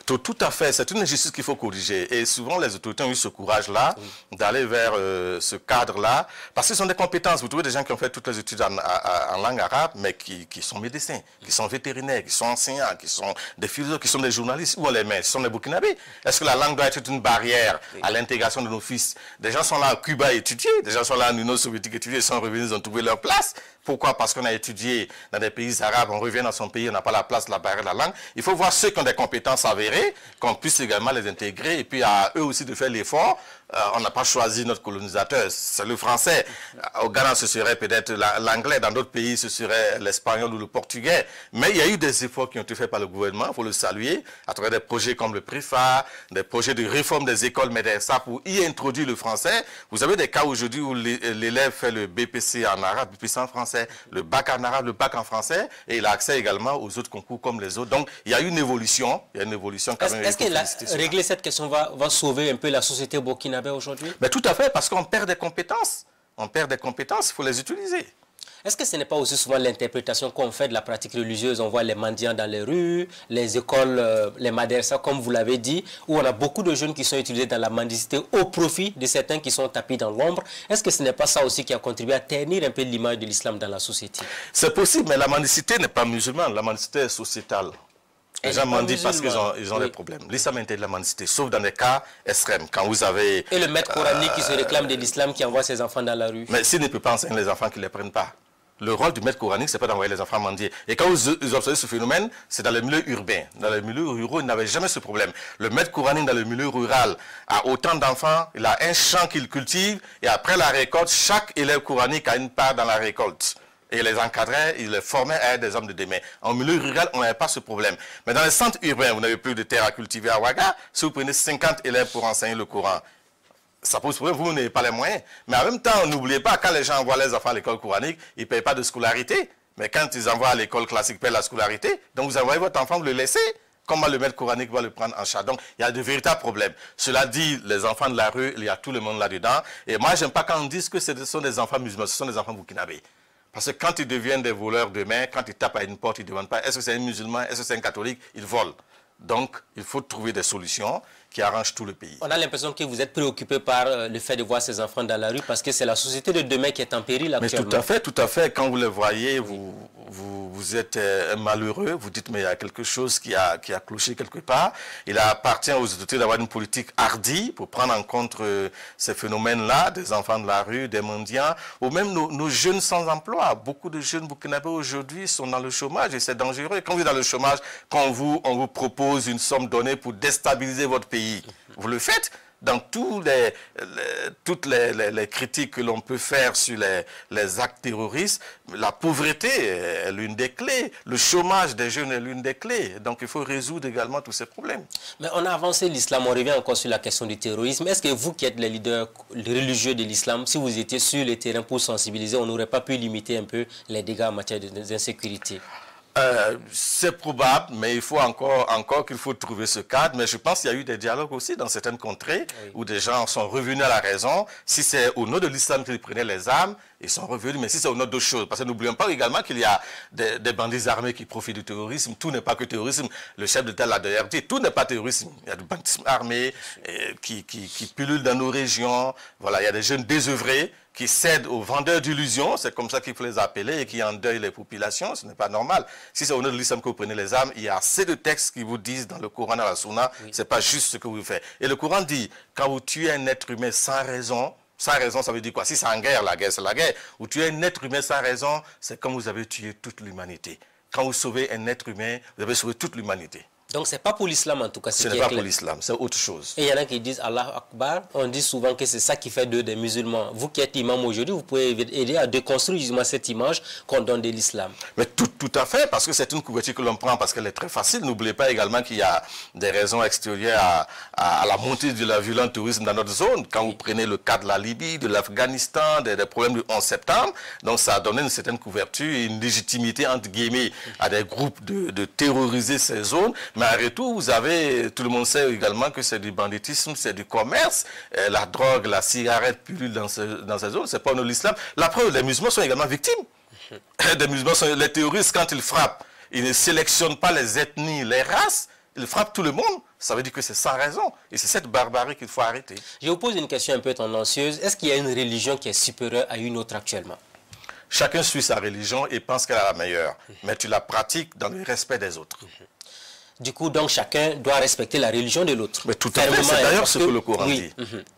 Speaker 2: Tout à fait, c'est une injustice qu'il faut corriger. Et souvent, les autorités ont eu ce courage-là, d'aller vers ce cadre-là, parce qu'ils sont des compétences. Vous trouvez des gens qui ont fait toutes les études en langue arabe, mais qui sont médecins, qui sont vétérinaires, qui sont enseignants, qui sont des philosophes, qui sont des journalistes. Où on les met? Ce sont les Burkinabés. Est-ce que la langue doit être une barrière à l'intégration de nos fils? Des gens sont là à Cuba étudier, des gens sont là en Union soviétique étudier, ils sont revenus, ils ont trouvé leur place. Pourquoi? Parce qu'on a étudié dans des pays arabes, on revient dans son pays, on n'a pas la place, la barrière de la langue. Il faut voir ceux qui ont des compétences avérées, qu'on puisse également les intégrer, et puis à eux aussi de faire l'effort. On n'a pas choisi notre colonisateur, c'est le français. Au Ghana, ce serait peut-être l'anglais, dans d'autres pays, ce serait l'espagnol ou le portugais. Mais il y a eu des efforts qui ont été faits par le gouvernement, il faut le saluer, à travers des projets comme le PRIFA, des projets de réforme des écoles MEDERSA pour y introduire le français. Vous avez des cas aujourd'hui où l'élève fait le BPC en arabe, BPC en français, le bac en arabe, le bac en français, et il a accès également aux autres concours comme les autres. Donc, il y a une évolution, quand même.
Speaker 1: Est-ce que régler cette question va sauver un peu la société burkinabé aujourd'hui?
Speaker 2: Mais tout à fait, parce qu'on perd des compétences. On perd des compétences, il faut les utiliser.
Speaker 1: Est-ce que ce n'est pas aussi souvent l'interprétation qu'on fait de la pratique religieuse? On voit les mendiants dans les rues, les écoles, les madrasas, comme vous l'avez dit, où on a beaucoup de jeunes qui sont utilisés dans la mendicité au profit de certains qui sont tapis dans l'ombre. Est-ce que ce n'est pas ça aussi qui a contribué à ternir un peu l'image de l'islam dans la société?
Speaker 2: C'est possible, mais la mendicité n'est pas musulmane, la mendicité est sociétale. Les gens mendient parce qu'ils ont des problèmes. L'islam interdit la mendicité, sauf dans des cas extrêmes. Quand vous avez...
Speaker 1: Et le maître coranique qui se réclame de l'islam, qui envoie ses enfants dans la rue.
Speaker 2: Mais s'il ne peut pas enseigner les enfants, qu'ils ne les prennent pas. Le rôle du maître coranique, ce n'est pas d'envoyer les enfants mendier. Et quand vous observez ce phénomène, c'est dans les milieux urbains. Dans les milieux ruraux, il n'avait jamais ce problème. Le maître coranique dans le milieu rural a autant d'enfants, il a un champ qu'il cultive, et après la récolte, chaque élève coranique a une part dans la récolte. Et les encadrait, ils les formaient à être des hommes de demain. En milieu rural, on n'avait pas ce problème. Mais dans les centres urbains, vous n'avez plus de terre à cultiver à Ouaga. Si vous prenez 50 élèves pour enseigner le Coran, ça pose problème, vous n'avez pas les moyens. Mais en même temps, n'oubliez pas, quand les gens envoient les enfants à l'école coranique, ils ne payent pas de scolarité. Mais quand ils envoient à l'école classique, ils payent la scolarité. Donc vous envoyez votre enfant, vous le laissez. Comment le maître coranique va le prendre en charge? Donc, il y a de véritables problèmes. Cela dit, les enfants de la rue, il y a tout le monde là-dedans. Et moi, je n'aime pas quand on dit que ce sont des enfants musulmans, ce sont des enfants burkinabés. Parce que quand ils deviennent des voleurs demain, quand ils tapent à une porte, ils ne demandent pas est-ce que c'est un musulman, est-ce que c'est un catholique, ils volent. Donc, il faut trouver des solutions qui arrangent tout le pays. On
Speaker 1: a l'impression que vous êtes préoccupé par le fait de voir ces enfants dans la rue parce que c'est la société de demain qui est en péril actuellement.
Speaker 2: Mais tout à fait. Quand vous les voyez, vous êtes malheureux, vous dites mais il y a quelque chose qui a cloché quelque part. Il appartient aux autorités d'avoir une politique hardie pour prendre en compte ces phénomènes-là, des enfants de la rue, des mendiants, ou même nos jeunes sans emploi. Beaucoup de jeunes burkinabés aujourd'hui sont dans le chômage et c'est dangereux. Quand vous êtes dans le chômage, quand on vous propose une somme donnée pour déstabiliser votre pays, vous le faites. Dans toutes les critiques que l'on peut faire sur les actes terroristes, la pauvreté est l'une des clés, le chômage des jeunes est l'une des clés. Donc il faut résoudre également tous ces problèmes.
Speaker 1: Mais on a avancé l'islam, on revient encore sur la question du terrorisme. Est-ce que vous qui êtes les leaders religieux de l'islam, si vous étiez sur le terrain pour sensibiliser, on n'aurait pas pu limiter un peu les dégâts en matière d'insécurité?
Speaker 2: C'est probable, mais il faut encore qu'il faut trouver ce cadre. Mais je pense qu'il y a eu des dialogues aussi dans certaines contrées où des gens sont revenus à la raison. Si c'est au nom de l'islam qu'ils prenaient les armes, ils sont revenus. Mais si c'est au nom d'autres choses, parce que n'oublions pas également qu'il y a des bandits armés qui profitent du terrorisme. Tout n'est pas que terrorisme. Le chef d'État l'a d'ailleurs dit, tout n'est pas terrorisme. Il y a du banditisme armé qui pullule dans nos régions. Voilà, il y a des jeunes désœuvrés qui cèdent aux vendeurs d'illusions, c'est comme ça qu'il faut les appeler, et qui endeuillent les populations, ce n'est pas normal. Si c'est au nom de l'islam que vous prenez les armes, il y a assez de textes qui vous disent dans le Coran et la Sunna, c'est pas juste ce que vous faites. Et le Coran dit, quand vous tuez un être humain sans raison, ça veut dire quoi? Si c'est en guerre, la guerre c'est la guerre. Vous tuez un être humain sans raison, c'est comme vous avez tué toute l'humanité. Quand vous sauvez un être humain, vous avez sauvé toute l'humanité.
Speaker 1: Donc, ce n'est pas pour l'islam en tout cas.
Speaker 2: Ce n'est pas pour l'islam, c'est autre chose.
Speaker 1: Et il y en a qui disent Allah Akbar. On dit souvent que c'est ça qui fait d'eux des musulmans. Vous qui êtes imam aujourd'hui, vous pouvez aider à déconstruire justement cette image qu'on donne de l'islam.
Speaker 2: Mais tout à fait, parce que c'est une couverture que l'on prend parce qu'elle est très facile. N'oubliez pas également qu'il y a des raisons extérieures à la montée de la violence terrorisme dans notre zone. Quand vous prenez le cas de la Libye, de l'Afghanistan, des problèmes du 11 septembre, donc ça a donné une certaine couverture et une légitimité, entre guillemets, à des groupes de terroriser ces zones. Mais en retour, vous avez, tout le monde sait également que c'est du banditisme, c'est du commerce, la drogue, la cigarette pullule dans ces zones, c'est pas au nom de l'islam. La preuve, les musulmans sont également victimes. Les terroristes, quand ils frappent, ils ne sélectionnent pas les ethnies, les races, ils frappent tout le monde. Ça veut dire que c'est sans raison. Et c'est cette barbarie qu'il faut arrêter.
Speaker 1: Je vous pose une question un peu tendancieuse. Est-ce qu'il y a une religion qui est supérieure à une autre actuellement?
Speaker 2: Chacun suit sa religion et pense qu'elle est la meilleure. Mais tu la pratiques dans le respect des autres.
Speaker 1: Du coup, donc, chacun doit respecter la religion de l'autre.
Speaker 2: Mais tout à fait, c'est d'ailleurs ce que le Coran dit.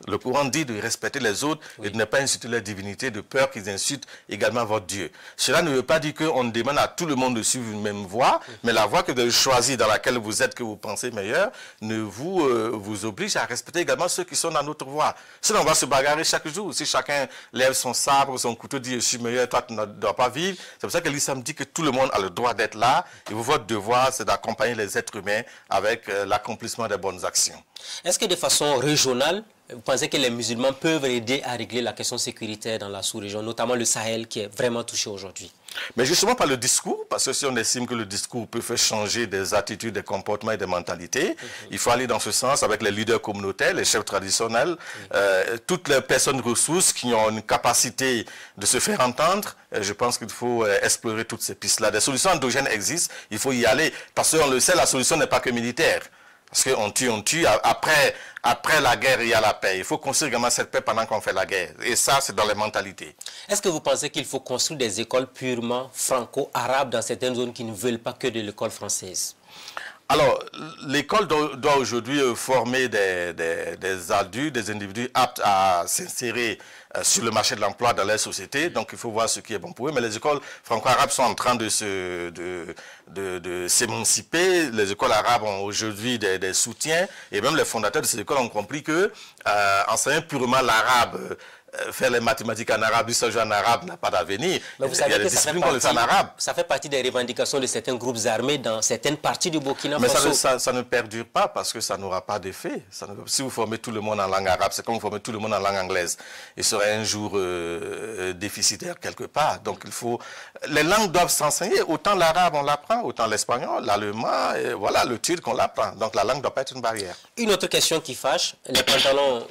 Speaker 2: Le Coran dit de respecter les autres et de ne pas insulter leur divinité, de peur qu'ils insultent également votre Dieu. Cela ne veut pas dire qu'on demande à tout le monde de suivre une même voie, mais la voie que vous avez choisie, dans laquelle vous êtes, que vous pensez meilleure, ne vous oblige à respecter également ceux qui sont dans notre voie. Sinon, on va se bagarrer chaque jour. Si chacun lève son sabre, son couteau, dit « je suis meilleur, toi tu ne dois pas vivre », c'est pour ça que l'islam dit que tout le monde a le droit d'être là, et votre devoir, c'est d'accompagner les êtres humains avec l'accomplissement des bonnes actions.
Speaker 1: Est-ce que de façon régionale, vous pensez que les musulmans peuvent aider à régler la question sécuritaire dans la sous-région, notamment le Sahel qui est vraiment touché aujourd'hui?
Speaker 2: Mais justement par le discours, parce que si on estime que le discours peut faire changer des attitudes, des comportements et des mentalités, il faut aller dans ce sens avec les leaders communautaires, les chefs traditionnels, toutes les personnes ressources qui ont une capacité de se faire entendre. Je pense qu'il faut explorer toutes ces pistes-là. Des solutions endogènes existent, il faut y aller, parce qu'on le sait, la solution n'est pas que militaire. Parce qu'on tue, après la guerre, il y a la paix. Il faut construire également cette paix pendant qu'on fait la guerre. Et ça, c'est dans les mentalités.
Speaker 1: Est-ce que vous pensez qu'il faut construire des écoles purement franco-arabes dans certaines zones qui ne veulent pas que de l'école française?
Speaker 2: Alors, l'école doit aujourd'hui former des adultes, des individus aptes à s'insérer sur le marché de l'emploi dans la société. Donc, il faut voir ce qui est bon pour eux. Mais les écoles franco-arabes sont en train de s'émanciper. Les écoles arabes ont aujourd'hui des soutiens. Et même les fondateurs de ces écoles ont compris que enseigner purement l'arabe, faire les mathématiques en arabe, l'histoire en arabe n'a pas d'avenir.
Speaker 1: Mais vous savez que ça fait partie des revendications de certains groupes armés dans certaines parties du Burkina Faso.
Speaker 2: Mais ça ne perdure pas parce que ça n'aura pas d'effet. Si vous formez tout le monde en langue arabe, c'est comme vous formez tout le monde en langue anglaise. Il serait un jour déficitaire quelque part. Donc les langues doivent s'enseigner. Autant l'arabe on l'apprend, autant l'espagnol, l'allemand, voilà, le turc on l'apprend. Donc la langue ne doit pas être une barrière.
Speaker 1: Une autre question qui fâche, les pantalons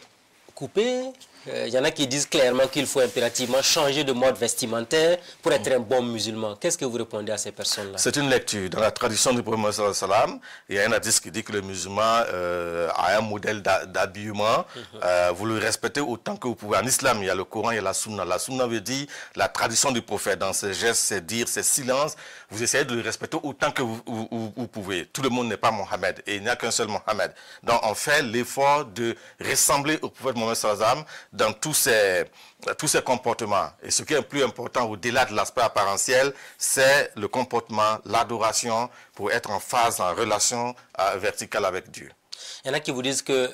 Speaker 1: coupés. Il y en a qui disent clairement qu'il faut impérativement changer de mode vestimentaire pour être un bon musulman. Qu'est-ce que vous répondez à ces personnes-là? C'est une lecture. Dans la tradition du prophète Mohammed sallallahu alayhi wa sallam, il y a un hadith qui dit que le musulman a un modèle d'habillement. Vous le respectez autant que vous pouvez. En islam, il y a le Coran, il y a la sunna. La sunna veut dire la tradition du prophète. Dans ses gestes, ses dires, ses silences, vous essayez de le respecter autant que vous pouvez. Tout le monde n'est pas Mohammed et il n'y a qu'un seul Mohammed. Donc on fait l'effort de ressembler au prophète Mohammed sallallahu alayhi wa sallam dans tous ces comportements. Et ce qui est le plus important au-delà de l'aspect apparentiel, c'est le comportement, l'adoration pour être en phase, en relation verticale avec Dieu. Il y en a qui vous disent que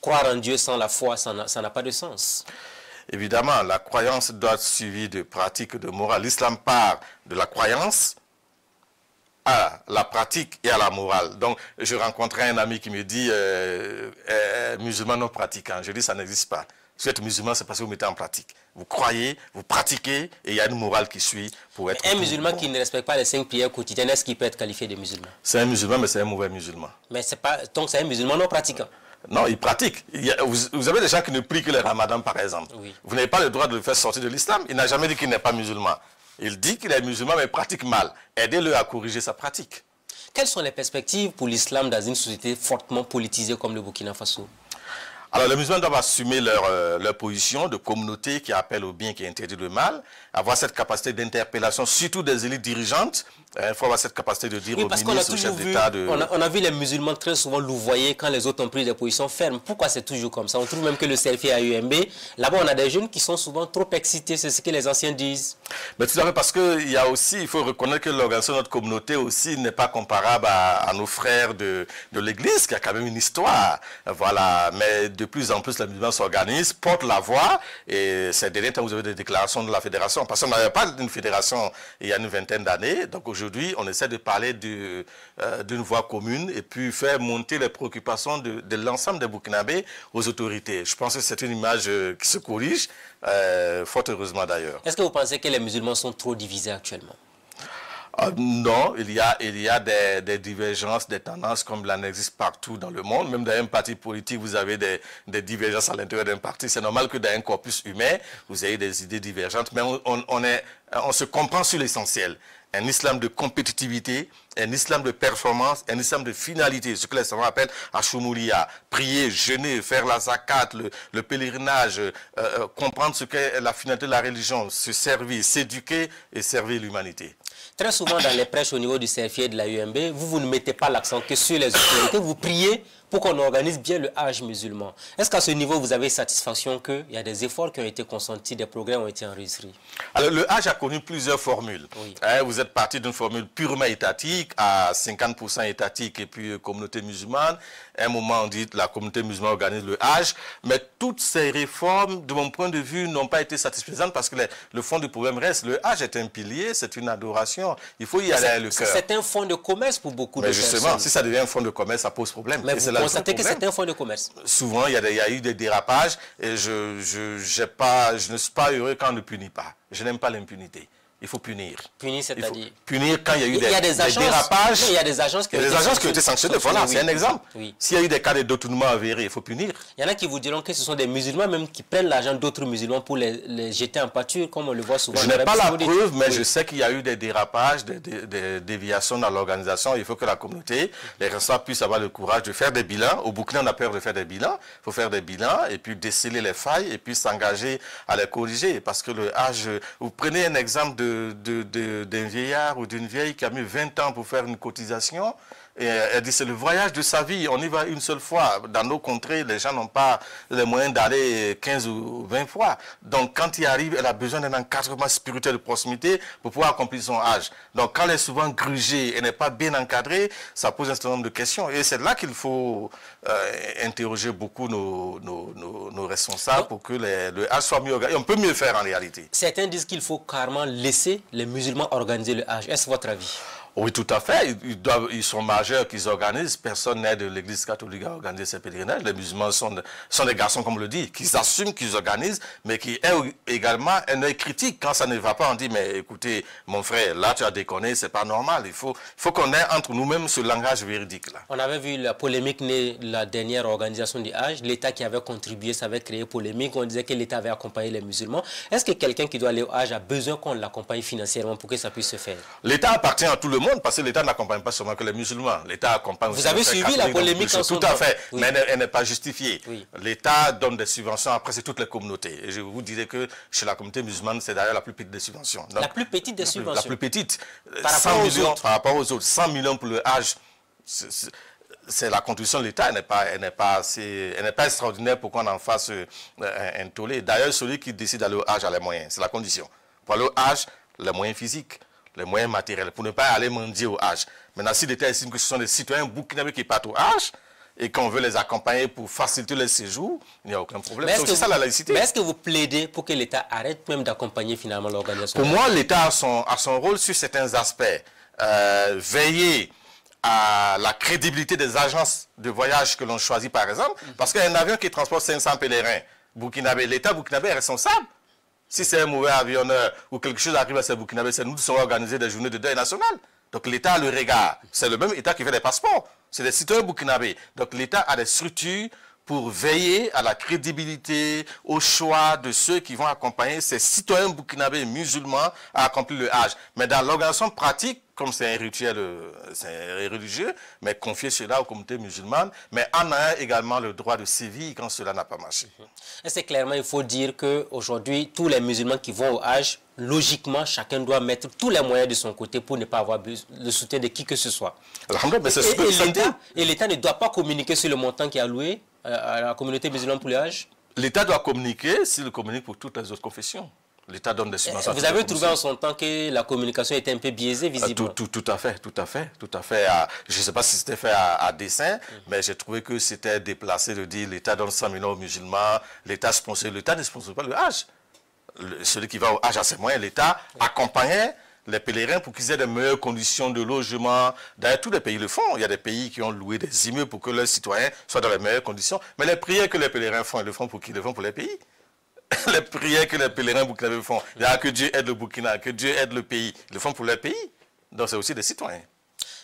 Speaker 1: croire en Dieu sans la foi, ça n'a pas de sens. Évidemment, la croyance doit être suivie de pratiques de morale. L'islam part de la croyance à la pratique et à la morale. Donc, je rencontrais un ami qui me dit musulman non pratiquant. Je dis ça n'existe pas.
Speaker 2: Si vous êtes musulman, c'est parce que vous mettez en pratique. Vous croyez, vous pratiquez, et il y a une morale qui suit pour être...
Speaker 1: Un musulman qui ne respecte pas les 5 prières quotidiennes, est-ce qu'il peut être qualifié de musulman?
Speaker 2: C'est un musulman, mais c'est un mauvais musulman.
Speaker 1: Mais c'est pas... Donc c'est un musulman non pratiquant.
Speaker 2: Non, il pratique. Vous avez des gens qui ne prient que le ramadan, par exemple.
Speaker 1: Oui.
Speaker 2: Vous n'avez pas le droit de le faire sortir de l'islam. Il n'a jamais dit qu'il n'est pas musulman. Il dit qu'il est musulman, mais pratique mal. Aidez-le à corriger sa pratique.
Speaker 1: Quelles sont les perspectives pour l'islam dans une société fortement politisée comme le Burkina Faso?
Speaker 2: Alors, les musulmans doivent assumer leur position de communauté qui appelle au bien, qui interdit le mal, avoir cette capacité d'interpellation, surtout des élites dirigeantes. Il faut avoir cette capacité de dire aux ministres, aux chefs d'État...
Speaker 1: On a vu les musulmans très souvent louvoyer quand les autres ont pris des positions fermes. Pourquoi c'est toujours comme ça? On trouve même que le selfie à UMB, là-bas on a des jeunes qui sont souvent trop excités, c'est ce que les anciens disent.
Speaker 2: Mais tout à fait, parce qu'il y a aussi, il faut reconnaître que l'organisation de notre communauté aussi n'est pas comparable à nos frères de l'Église, qui a quand même une histoire. Voilà, mais de plus en plus les musulmans s'organisent, portent la voix, et ces derniers temps vous avez des déclarations de la fédération, parce qu'on n'avait pas d'une fédération il y a une vingtaine d'années, donc aujourd'hui on essaie de parler d'une voix commune et puis faire monter les préoccupations de l'ensemble des Burkinabés aux autorités. Je pense que c'est une image qui se corrige, fort heureusement d'ailleurs.
Speaker 1: Est-ce que vous pensez que les musulmans sont trop divisés actuellement?
Speaker 2: Non, il y a des divergences, des tendances comme il en existe partout dans le monde. Même dans un parti politique, vous avez des divergences à l'intérieur d'un parti. C'est normal que dans un corpus humain, vous ayez des idées divergentes, mais on se comprend sur l'essentiel. Un islam de compétitivité, un islam de performance, un islam de finalité, ce que les savants appellent Ashumuliya. Prier, jeûner, faire la zakat, le pèlerinage, comprendre ce qu'est la finalité de la religion, se servir, s'éduquer et servir l'humanité.
Speaker 1: Très souvent dans les prêches au niveau du CFI et de la UMB, vous ne mettez pas l'accent que sur les autorités, vous priez pour qu'on organise bien le Hajj musulman. Est-ce qu'à ce niveau, vous avez satisfaction qu'il y a des efforts qui ont été consentis, des progrès ont été enregistrés?
Speaker 2: Alors, le Hajj a connu plusieurs formules.
Speaker 1: Oui.
Speaker 2: Vous êtes parti d'une formule purement étatique, à 50% étatique et puis communauté musulmane. À un moment, on dit que la communauté musulmane organise le Hajj. Mais toutes ces réformes, de mon point de vue, n'ont pas été satisfaisantes parce que le fond du problème reste. Le Hajj est un pilier, c'est une adoration. Il faut y aller avec le cœur.
Speaker 1: C'est un fonds de commerce pour beaucoup de personnes.
Speaker 2: Mais justement, si ça devient un fonds de commerce, ça pose problème.
Speaker 1: Mais vous constatez que c'est un fonds de commerce? Souvent,
Speaker 2: il y a eu des dérapages et je ne suis pas heureux quand on ne punit pas. Je n'aime pas l'impunité. Il faut punir.
Speaker 1: Punir, c'est-à-dire?
Speaker 2: Punir quand il y a eu des dérapages.
Speaker 1: Non, il y a des agences qui
Speaker 2: ont été sanctionnées. Voilà, c'est un exemple.
Speaker 1: Oui.
Speaker 2: S'il y a eu des cas de détournement avérés, il faut punir.
Speaker 1: Il y en a qui vous diront que ce sont des musulmans même qui prennent l'argent d'autres musulmans pour les jeter en pâture, comme on le voit souvent.
Speaker 2: Je n'ai pas la preuve, mais je sais qu'il y a eu des dérapages, des déviations dans l'organisation. Il faut que la communauté, les responsables puissent avoir le courage de faire des bilans. Au Burkina, on a peur de faire des bilans. Il faut faire des bilans et puis déceler les failles et puis s'engager à les corriger. Parce que le âge, vous prenez un exemple d'un vieillard ou d'une vieille qui a mis 20 ans pour faire une cotisation. Et elle dit c'est le voyage de sa vie, on y va une seule fois. Dans nos contrées, les gens n'ont pas les moyens d'aller 15 ou 20 fois. Donc quand il arrive, elle a besoin d'un encadrement spirituel de proximité pour pouvoir accomplir son âge. Donc quand elle est souvent grugée et n'est pas bien encadrée, ça pose un certain nombre de questions. Et c'est là qu'il faut interroger beaucoup nos responsables pour que le âge soit mieux organisé. On peut mieux faire en réalité.
Speaker 1: Certains disent qu'il faut carrément laisser les musulmans organiser le âge. Est-ce votre avis?
Speaker 2: Oui, tout à fait. Ils sont majeurs qu'ils organisent. Personne n'est de l'Église catholique à organiser ces pèlerinages. Les musulmans sont des garçons, comme on le dit, qui assument, qu'ils organisent, mais qui ont également un œil critique. Quand ça ne va pas, on dit, mais écoutez, mon frère, là tu as déconné, c'est pas normal. Il faut qu'on ait entre nous-mêmes ce langage véridique là.
Speaker 1: On avait vu la polémique née de la dernière organisation du Hajj. L'État qui avait contribué, ça avait créé polémique. On disait que l'État avait accompagné les musulmans. Est-ce que quelqu'un qui doit aller au Hajj a besoin qu'on l'accompagne financièrement pour que ça puisse se faire?
Speaker 2: L'État appartient à tout le monde parce que l'État n'accompagne pas seulement que les musulmans. L'État accompagne aussi.
Speaker 1: Vous avez suivi la polémique en
Speaker 2: Tout à fait,
Speaker 1: oui.
Speaker 2: mais elle n'est pas justifiée.
Speaker 1: Oui.
Speaker 2: L'État donne des subventions, après c'est toutes les communautés. Et je vous dirais que chez la communauté musulmane, c'est d'ailleurs la plus petite des subventions. Donc,
Speaker 1: la plus petite des subventions?
Speaker 2: La plus petite.
Speaker 1: Par rapport aux autres?
Speaker 2: Par rapport aux autres. 100 millions pour le Hajj. C'est la contribution de l'État, elle n'est pas extraordinaire pour qu'on en fasse un tollé. D'ailleurs, celui qui décide d'aller au Hajj a les moyens, c'est la condition. Pour aller au Hajj, les moyens physiques, les moyens matériels, pour ne pas aller mendier au Hajj. Maintenant, si l'État estime que ce sont des citoyens burkinabés qui partent au Hajj, et qu'on veut les accompagner pour faciliter le séjour, il n'y a aucun problème. C'est ça la laïcité.
Speaker 1: Mais est-ce que vous plaidez pour que l'État arrête même d'accompagner finalement l'organisation?
Speaker 2: Pour moi, l'État a son rôle sur certains aspects. Veiller à la crédibilité des agences de voyage que l'on choisit, par exemple, parce qu'un avion qui transporte 500 pèlerins, burkinabé. L'État burkinabé est responsable. Si c'est un mauvais avionneur ou quelque chose arrive à ces burkinabés, c'est nous qui serons organisés des journées de deuil national. Donc l'État a le regard. C'est le même État qui fait les passeports. C'est des citoyens burkinabés. Donc l'État a des structures pour veiller à la crédibilité, au choix de ceux qui vont accompagner ces citoyens burkinabés musulmans à accomplir le Hajj. Mais dans l'organisation pratique, comme c'est un rituel religieux, mais confier cela aux communautés musulmanes, mais en ayant également le droit de sévir quand cela n'a pas marché.
Speaker 1: Et c'est clairement, il faut dire qu'aujourd'hui, tous les musulmans qui vont au Hajj, logiquement, chacun doit mettre tous les moyens de son côté pour ne pas avoir le soutien de qui que ce soit. Et l'État ne doit pas communiquer sur le montant qui est alloué à la communauté musulmane pour le Hajj?
Speaker 2: L'État doit communiquer s'il communique pour toutes les autres confessions. L'État donne des subventions.
Speaker 1: Vous avez trouvé en son temps que la communication était un peu biaisée, visiblement?
Speaker 2: Tout à fait. Je ne sais pas si c'était fait à dessein, mais j'ai trouvé que c'était déplacé de dire l'État donne 100 millions aux musulmans, l'État sponsorise. L'État ne sponsorise pas le Hajj. Celui qui va au Hajj à ses moyens, l'État accompagnait les pèlerins pour qu'ils aient de meilleures conditions de logement. D'ailleurs, tous les pays le font. Il y a des pays qui ont loué des immeubles pour que leurs citoyens soient dans les meilleures conditions. Mais les prières que les pèlerins font, ils le font pour qui? Ils le font pour les pays. Les prières que les pèlerins burkinabés font, il y a que Dieu aide le Burkina, que Dieu aide le pays. Ils le font pour les pays. Donc c'est aussi des citoyens.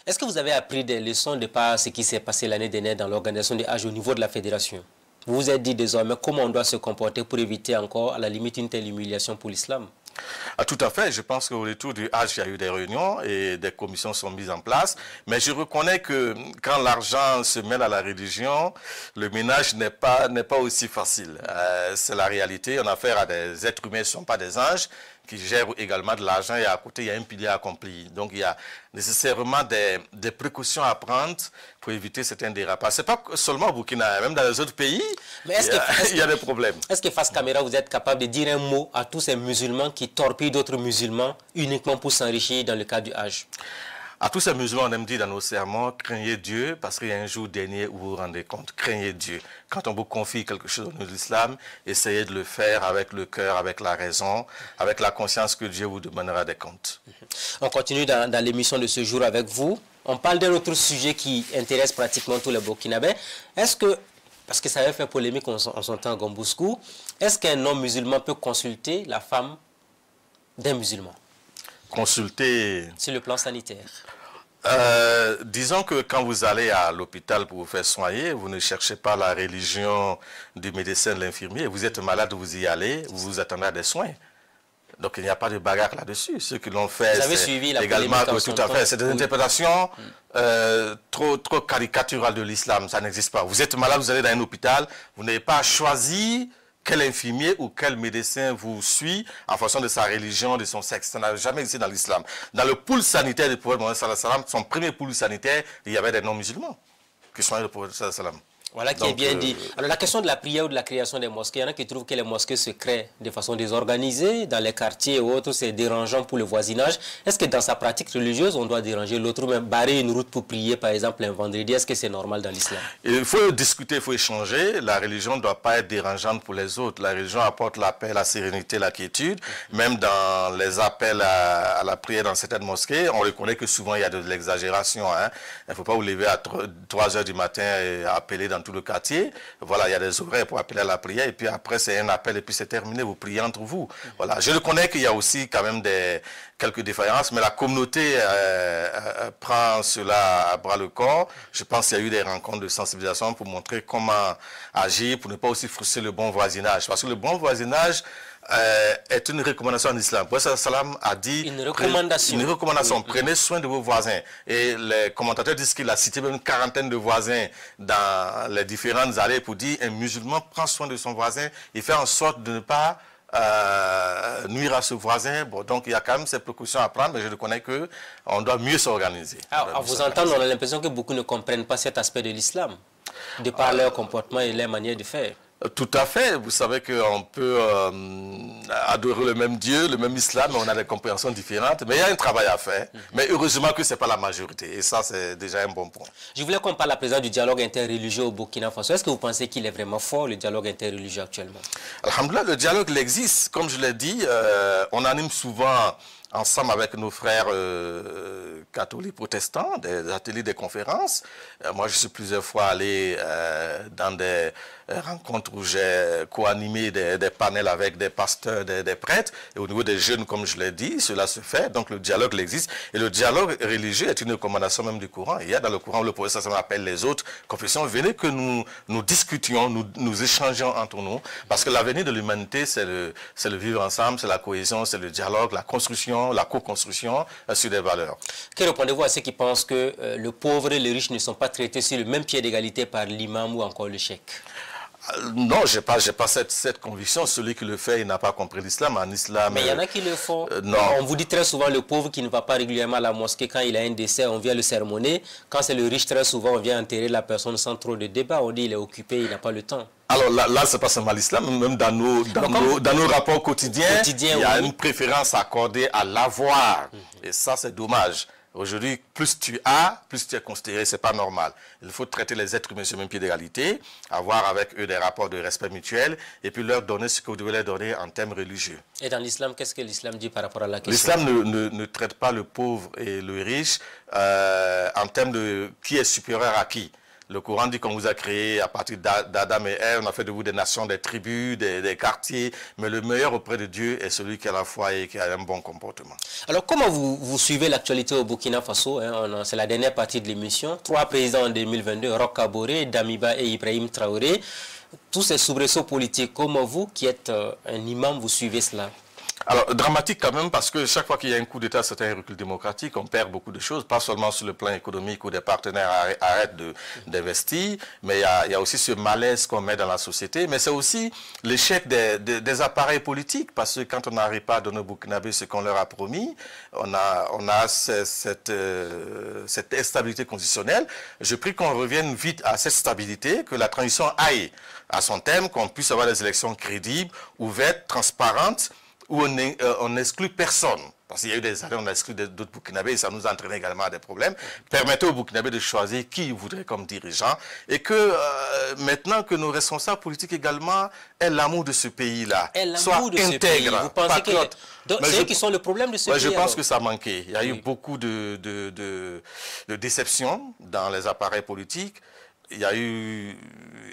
Speaker 1: Est-ce que vous avez appris des leçons de par ce qui s'est passé l'année dernière dans l'organisation des Hajj au niveau de la fédération? Vous vous êtes dit désormais comment on doit se comporter pour éviter encore, à la limite, une telle humiliation pour l'islam?
Speaker 2: Tout à fait. Je pense qu'au retour du Hajj, il y a eu des réunions et des commissions sont mises en place. Mais je reconnais que quand l'argent se mêle à la religion, le ménage n'est pas aussi facile. C'est la réalité. On a affaire à des êtres humains, ce ne sont pas des anges, qui gèrent également de l'argent et à côté, il y a un pilier accompli. Donc, il y a nécessairement des précautions à prendre pour éviter certains dérapages. Ce n'est pas seulement au Burkina, même dans les autres pays, il y a des problèmes.
Speaker 1: Est-ce que face caméra, vous êtes capable de dire un mot à tous ces musulmans qui torpillent d'autres musulmans uniquement pour s'enrichir dans le cadre du Hajj?
Speaker 2: À tous ces musulmans, on aime dire dans nos sermons, craignez Dieu, parce qu'il y a un jour dernier où vous vous rendez compte. Craignez Dieu. Quand on vous confie quelque chose au nom de l'islam, essayez de le faire avec le cœur, avec la raison, avec la conscience que Dieu vous demandera des comptes.
Speaker 1: On continue dans l'émission de ce jour avec vous. On parle d'un autre sujet qui intéresse pratiquement tous les Burkinabés. Est-ce que, parce que ça avait fait polémique en son temps à Gambourskou, est-ce qu'un homme musulman peut consulter la femme d'un musulman?
Speaker 2: Consulter...
Speaker 1: Sur le plan sanitaire.
Speaker 2: Disons que quand vous allez à l'hôpital pour vous faire soigner, vous ne cherchez pas la religion du médecin, de l'infirmier. Vous êtes malade, vous y allez, vous vous attendez à des soins. Donc il n'y a pas de bagarre là-dessus. Ceux qui l'ont fait,
Speaker 1: vous avez suivi la
Speaker 2: également tout à fait. C'est des interprétations trop caricaturales de l'islam. Ça n'existe pas. Vous êtes malade, vous allez dans un hôpital, vous n'avez pas choisi quel infirmier ou quel médecin vous suit en fonction de sa religion, de son sexe. Ça n'a jamais existé dans l'islam. Dans le pool sanitaire du prophète Mohammed sallallahu alayhi wa sallam, son premier pool sanitaire, il y avait des non-musulmans qui soignaient le prophète sallallahu alayhi wa sallam.
Speaker 1: Voilà qui est bien dit. Alors la question de la prière ou de la création des mosquées, il y en a qui trouvent que les mosquées se créent de façon désorganisée, dans les quartiers et autres, c'est dérangeant pour le voisinage. Est-ce que dans sa pratique religieuse, on doit déranger l'autre, même barrer une route pour prier, par exemple, un vendredi? Est-ce que c'est normal dans l'islam? Il
Speaker 2: faut discuter, il faut échanger. La religion ne doit pas être dérangeante pour les autres. La religion apporte la paix, la sérénité, la quiétude. Même dans les appels à la prière dans certaines mosquées, on reconnaît que souvent il y a de l'exagération. Hein. Il ne faut pas vous lever à 3 h du matin et appeler dans tout le quartier. Voilà, il y a des horaires pour appeler à la prière et puis après c'est un appel et puis c'est terminé, vous priez entre vous. Voilà, je reconnais qu'il y a aussi quand même quelques défaillances, mais la communauté prend cela à bras le corps. Je pense qu'il y a eu des rencontres de sensibilisation pour montrer comment agir, pour ne pas aussi frustrer le bon voisinage. Parce que le bon voisinage est une recommandation en islam. Le prophète sallam a dit
Speaker 1: une recommandation.
Speaker 2: Prenez soin de vos voisins. Et les commentateurs disent qu'il a cité même une quarantaine de voisins dans les différentes allées pour dire un musulman prend soin de son voisin et fait en sorte de ne pas nuire à ce voisin. Bon, donc il y a quand même ces précautions à prendre, mais je reconnais qu'on doit mieux s'organiser.
Speaker 1: À vous entendre, on a l'impression que beaucoup ne comprennent pas cet aspect de l'islam, de par leur comportement et leur manière de faire.
Speaker 2: Tout à fait. Vous savez qu'on peut adorer le même Dieu, le même islam, mais on a des compréhensions différentes. Mais il y a un travail à faire. Mais heureusement que ce n'est pas la majorité. Et ça, c'est déjà un bon point.
Speaker 1: Je voulais qu'on parle à présent du dialogue interreligieux au Burkina Faso. Est-ce que vous pensez qu'il est vraiment fort, le dialogue interreligieux actuellement?
Speaker 2: Alhamdoulilah, le dialogue il existe. Comme je l'ai dit, on anime souvent ensemble avec nos frères catholiques protestants, des ateliers, des conférences. Moi, je suis plusieurs fois allé dans des rencontres où j'ai co-animé des panels avec des pasteurs, des prêtres. Et au niveau des jeunes, comme je l'ai dit, cela se fait. Donc le dialogue il existe. Et le dialogue religieux est une recommandation même du Coran. Il y a dans le Coran, le prophète appelle les autres confessions. Venez que nous discutions, nous échangeons entre nous. Parce que l'avenir de l'humanité, c'est le vivre ensemble, c'est la cohésion, c'est le dialogue, la construction, la co-construction sur des valeurs.
Speaker 1: Que répondez-vous à ceux qui pensent que le pauvre et le riche ne sont pas traités sur le même pied d'égalité par l'imam ou encore le cheikh?
Speaker 2: Non, je n'ai pas cette conviction. Celui qui le fait, il n'a pas compris l'islam. En islam,
Speaker 1: mais il y en a qui le font.
Speaker 2: Non.
Speaker 1: On vous dit très souvent le pauvre qui ne va pas régulièrement à la mosquée, quand il a un décès, on vient le sermonner. Quand c'est le riche, très souvent, on vient enterrer la personne sans trop de débat. On dit il est occupé, il n'a pas le temps.
Speaker 2: Alors là c'est pas seulement l'islam, même dans nos rapports quotidiens, il y a une préférence accordée à l'avoir. Et ça, c'est dommage. Aujourd'hui, plus tu as, plus tu es considéré, c'est pas normal. Il faut traiter les êtres humains sur le même pied d'égalité, avoir avec eux des rapports de respect mutuel, et puis leur donner ce que vous devez leur donner en termes religieux.
Speaker 1: Et dans l'islam, qu'est-ce que l'islam dit par rapport à la question?
Speaker 2: L'islam ne traite pas le pauvre et le riche en termes de qui est supérieur à qui. Le Coran dit qu'on vous a créé à partir d'Adam et Ève, on a fait de vous des nations, des tribus, des quartiers, mais le meilleur auprès de Dieu est celui qui a la foi et qui a un bon comportement.
Speaker 1: Alors comment vous suivez l'actualité au Burkina Faso, hein? C'est la dernière partie de l'émission. 3 présidents en 2022, Roch Kaboré, Damiba et Ibrahim Traoré. Tous ces soubresauts politiques, comment vous, qui êtes un imam, vous suivez cela?
Speaker 2: Alors, dramatique quand même, parce que chaque fois qu'il y a un coup d'État, c'est un recul démocratique, on perd beaucoup de choses, pas seulement sur le plan économique où des partenaires arrêtent d'investir, mais il y a aussi ce malaise qu'on met dans la société, mais c'est aussi l'échec des appareils politiques, parce que quand on n'arrive pas à donner aux Burkinabés ce qu'on leur a promis, on a cette instabilité constitutionnelle. Je prie qu'on revienne vite à cette stabilité, que la transition aille à son terme, qu'on puisse avoir des élections crédibles, ouvertes, transparentes, où on n'exclut personne. Parce qu'il y a eu des années, on a exclu d'autres Burkinabés et ça nous a entraîné également à des problèmes. Permettez aux Burkinabés de choisir qui ils voudraient comme dirigeant. Et que maintenant que nos responsables politiques également aient l'amour de ce pays-là, soient intègres,
Speaker 1: vous pensez patriotes. C'est eux qui sont le problème de ce pays?
Speaker 2: Je pense que ça manquait. Il y a eu beaucoup de déceptions dans les appareils politiques. Il y a eu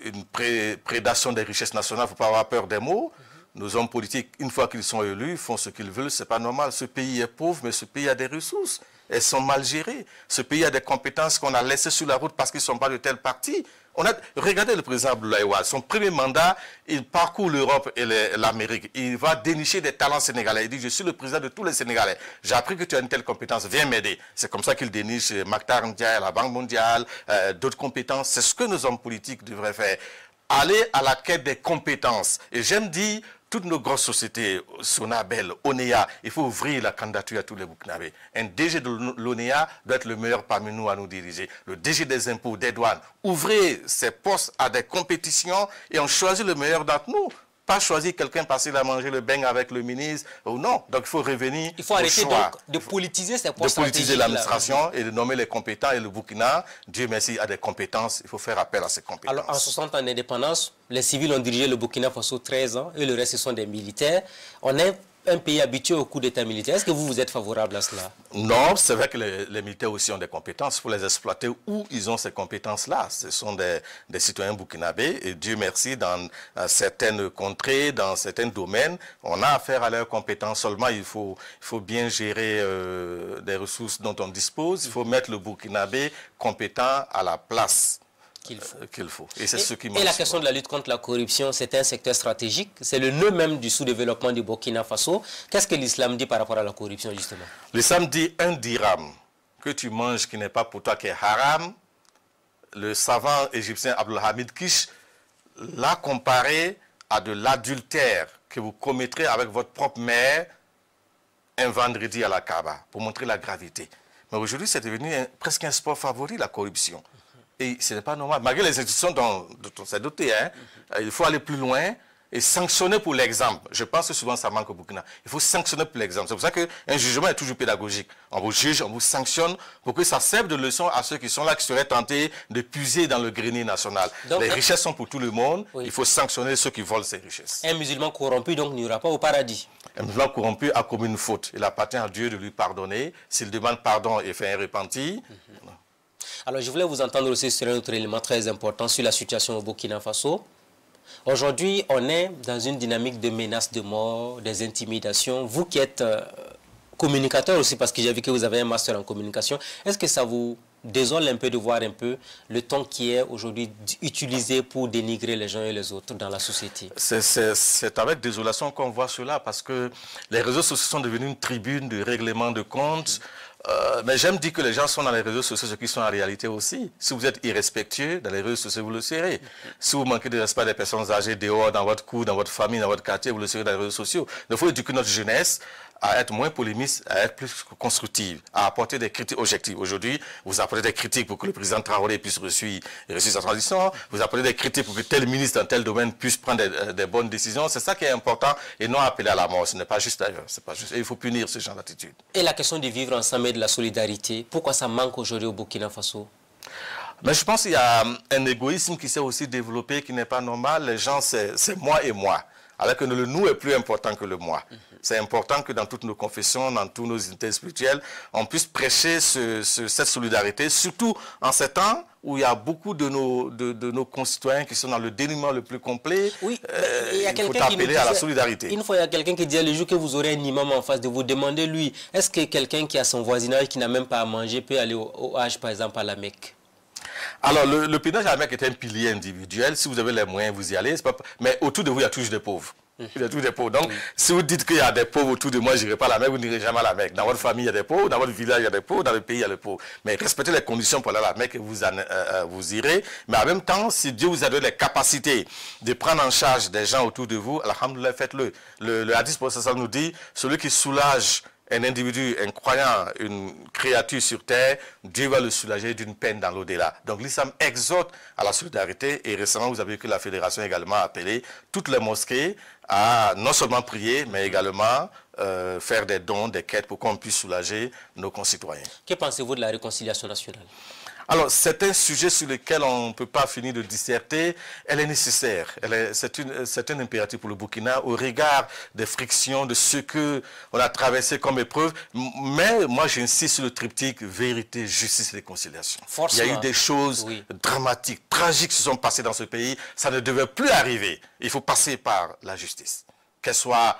Speaker 2: une prédation des richesses nationales, il ne faut pas avoir peur des mots. Nos hommes politiques, une fois qu'ils sont élus, font ce qu'ils veulent, c'est pas normal. Ce pays est pauvre, mais ce pays a des ressources. Elles sont mal gérées. Ce pays a des compétences qu'on a laissées sur la route parce qu'ils ne sont pas de tel parti. Regardez le président Abdoulaye Wade, son premier mandat, il parcourt l'Europe et l'Amérique. Il va dénicher des talents sénégalais. Il dit, je suis le président de tous les Sénégalais. J'ai appris que tu as une telle compétence, viens m'aider. C'est comme ça qu'il déniche Maktar Ndiaye, la Banque mondiale, d'autres compétences. C'est ce que nos hommes politiques devraient faire. Aller à la quête des compétences. Et j'aime dire, toutes nos grosses sociétés, Sonabel, Onea, il faut ouvrir la candidature à tous les Burkinabés. Un DG de l'Onea doit être le meilleur parmi nous à nous diriger. Le DG des impôts, des douanes, ouvrez ces postes à des compétitions et on choisit le meilleur d'entre nous. Pas choisir quelqu'un parce qu'il a mangé le bain avec le ministre ou non. Donc il faut revenir.
Speaker 1: Il faut arrêter donc de politiser ces postes.
Speaker 2: De politiser l'administration et de nommer les compétents. Et le Burkina, Dieu merci, a des compétences. Il faut faire appel à ces compétences.
Speaker 1: Alors en 60 ans d'indépendance, les civils ont dirigé le Burkina Faso 13 ans et le reste ce sont des militaires. On est un pays habitué au coup d'État militaire. Est-ce que vous êtes favorable à cela? Non,
Speaker 2: c'est vrai que les militaires aussi ont des compétences. Il faut les exploiter où ils ont ces compétences-là. Ce sont des citoyens burkinabés et Dieu merci, dans certaines contrées, dans certains domaines, on a affaire à leurs compétences. Seulement, il faut bien gérer des ressources dont on dispose. Il faut mettre le Burkinabé compétent à la place qu'il faut. Et c'est ce qui manque.
Speaker 1: Et la question de la lutte contre la corruption, c'est un secteur stratégique. C'est le nœud même du sous-développement du Burkina Faso. Qu'est-ce que l'islam dit par rapport à la corruption, justement?
Speaker 2: L'islam dit 1 dirham que tu manges qui n'est pas pour toi, qui est haram. Le savant égyptien Abdelhamid Kish l'a comparé à de l'adultère que vous commettrez avec votre propre mère un vendredi à la Kaaba, pour montrer la gravité. Mais aujourd'hui, c'est devenu presque un sport favori, la corruption. Et ce n'est pas normal. Malgré les institutions dont on s'est doté, il faut aller plus loin. et sanctionner pour l'exemple. Je pense que souvent ça manque au Burkina. Il faut sanctionner pour l'exemple. C'est pour ça qu'un jugement est toujours pédagogique. On vous juge, on vous sanctionne pour que ça serve de leçon à ceux qui sont là, qui seraient tentés de puiser dans le grenier national. Donc, les richesses sont pour tout le monde. Oui. Il faut sanctionner ceux qui volent ces richesses.
Speaker 1: Un musulman corrompu, donc, n'ira pas au paradis.
Speaker 2: Un musulman corrompu a commis une faute. Il appartient à Dieu de lui pardonner. S'il demande pardon et fait un repenti.
Speaker 1: Alors, je voulais vous entendre aussi sur un autre élément très important, sur la situation au Burkina Faso. Aujourd'hui, on est dans une dynamique de menaces de mort, des intimidations. Vous qui êtes communicateur aussi, parce que j'ai vu que vous avez un master en communication, est-ce que ça vous désole un peu de voir un peu le ton qui est aujourd'hui utilisé pour dénigrer les gens et les autres dans la société?
Speaker 2: C'est avec désolation qu'on voit cela, parce que les réseaux sociaux sont devenus une tribune de règlement de comptes. Mais j'aime dire que les gens sont dans les réseaux sociaux, ceux qui sont en réalité aussi. Si vous êtes irrespectueux dans les réseaux sociaux, vous le serez. Si vous manquez de respect des personnes âgées dehors, dans votre cour, dans votre famille, dans votre quartier, vous le serez dans les réseaux sociaux. Donc il faut éduquer notre jeunesse à être moins polémiste, à être plus constructive, à apporter des critiques objectives. Aujourd'hui, vous apportez des critiques pour que le président Traoré puisse réussir sa transition, vous apportez des critiques pour que tel ministre dans tel domaine puisse prendre des bonnes décisions. C'est ça qui est important et non appeler à la mort. Ce n'est pas juste d'ailleurs. C'est pas juste. Et il faut punir ce genre d'attitude.
Speaker 1: Et la question de vivre ensemble et de la solidarité, pourquoi ça manque aujourd'hui au Burkina Faso?
Speaker 2: Mais je pense qu'il y a un égoïsme qui s'est aussi développé, qui n'est pas normal. Les gens, c'est moi et moi. Alors que le nous est plus important que le moi. C'est important que dans toutes nos confessions, dans tous nos unités spirituelles, on puisse prêcher cette solidarité, surtout en ces temps où il y a beaucoup de nos concitoyens qui sont dans le dénuement le plus complet. Oui, il faut appeler à la solidarité.
Speaker 1: Une fois, il y a quelqu'un qui disait, le jour que vous aurez un imam en face de vous, demandez lui, est-ce que quelqu'un qui a son voisinage, qui n'a même pas à manger, peut aller au Hajj, par exemple, à la Mecque?
Speaker 2: Alors, le pèlerinage à la Mecque est un pilier individuel. Si vous avez les moyens, vous y allez. Pas... Mais autour de vous, il y a toujours des pauvres. Il y a toujours des pauvres. Donc, si vous dites qu'il y a des pauvres autour de moi, je n'irai pas à la Mecque, vous n'irez jamais à la Mecque. Dans votre famille, il y a des pauvres. Dans votre village, il y a des pauvres. Dans le pays, il y a des pauvres. Mais respectez les conditions pour aller à la Mecque et vous irez. Mais en même temps, si Dieu vous a donné les capacités de prendre en charge des gens autour de vous, alhamdoulilah, faites-le. Le hadith prophète nous dit, celui qui soulage un individu, un croyant, une créature sur terre, Dieu va le soulager d'une peine dans l'au-delà. Donc l'islam exhorte à la solidarité et récemment vous avez vu que la fédération a également appelé toutes les mosquées à non seulement prier mais également faire des dons, des quêtes pour qu'on puisse soulager nos concitoyens.
Speaker 1: Que pensez-vous de la réconciliation nationale?
Speaker 2: Alors, c'est un sujet sur lequel on ne peut pas finir de disserter. Elle est nécessaire. C'est un impératif pour le Burkina au regard des frictions, de ce qu'on a traversé comme épreuve. Mais moi, j'insiste sur le triptyque vérité, justice et réconciliation. Forcément. Il y a eu des choses dramatiques, tragiques qui se sont passées dans ce pays. Ça ne devait plus arriver. Il faut passer par la justice. Qu'elle soit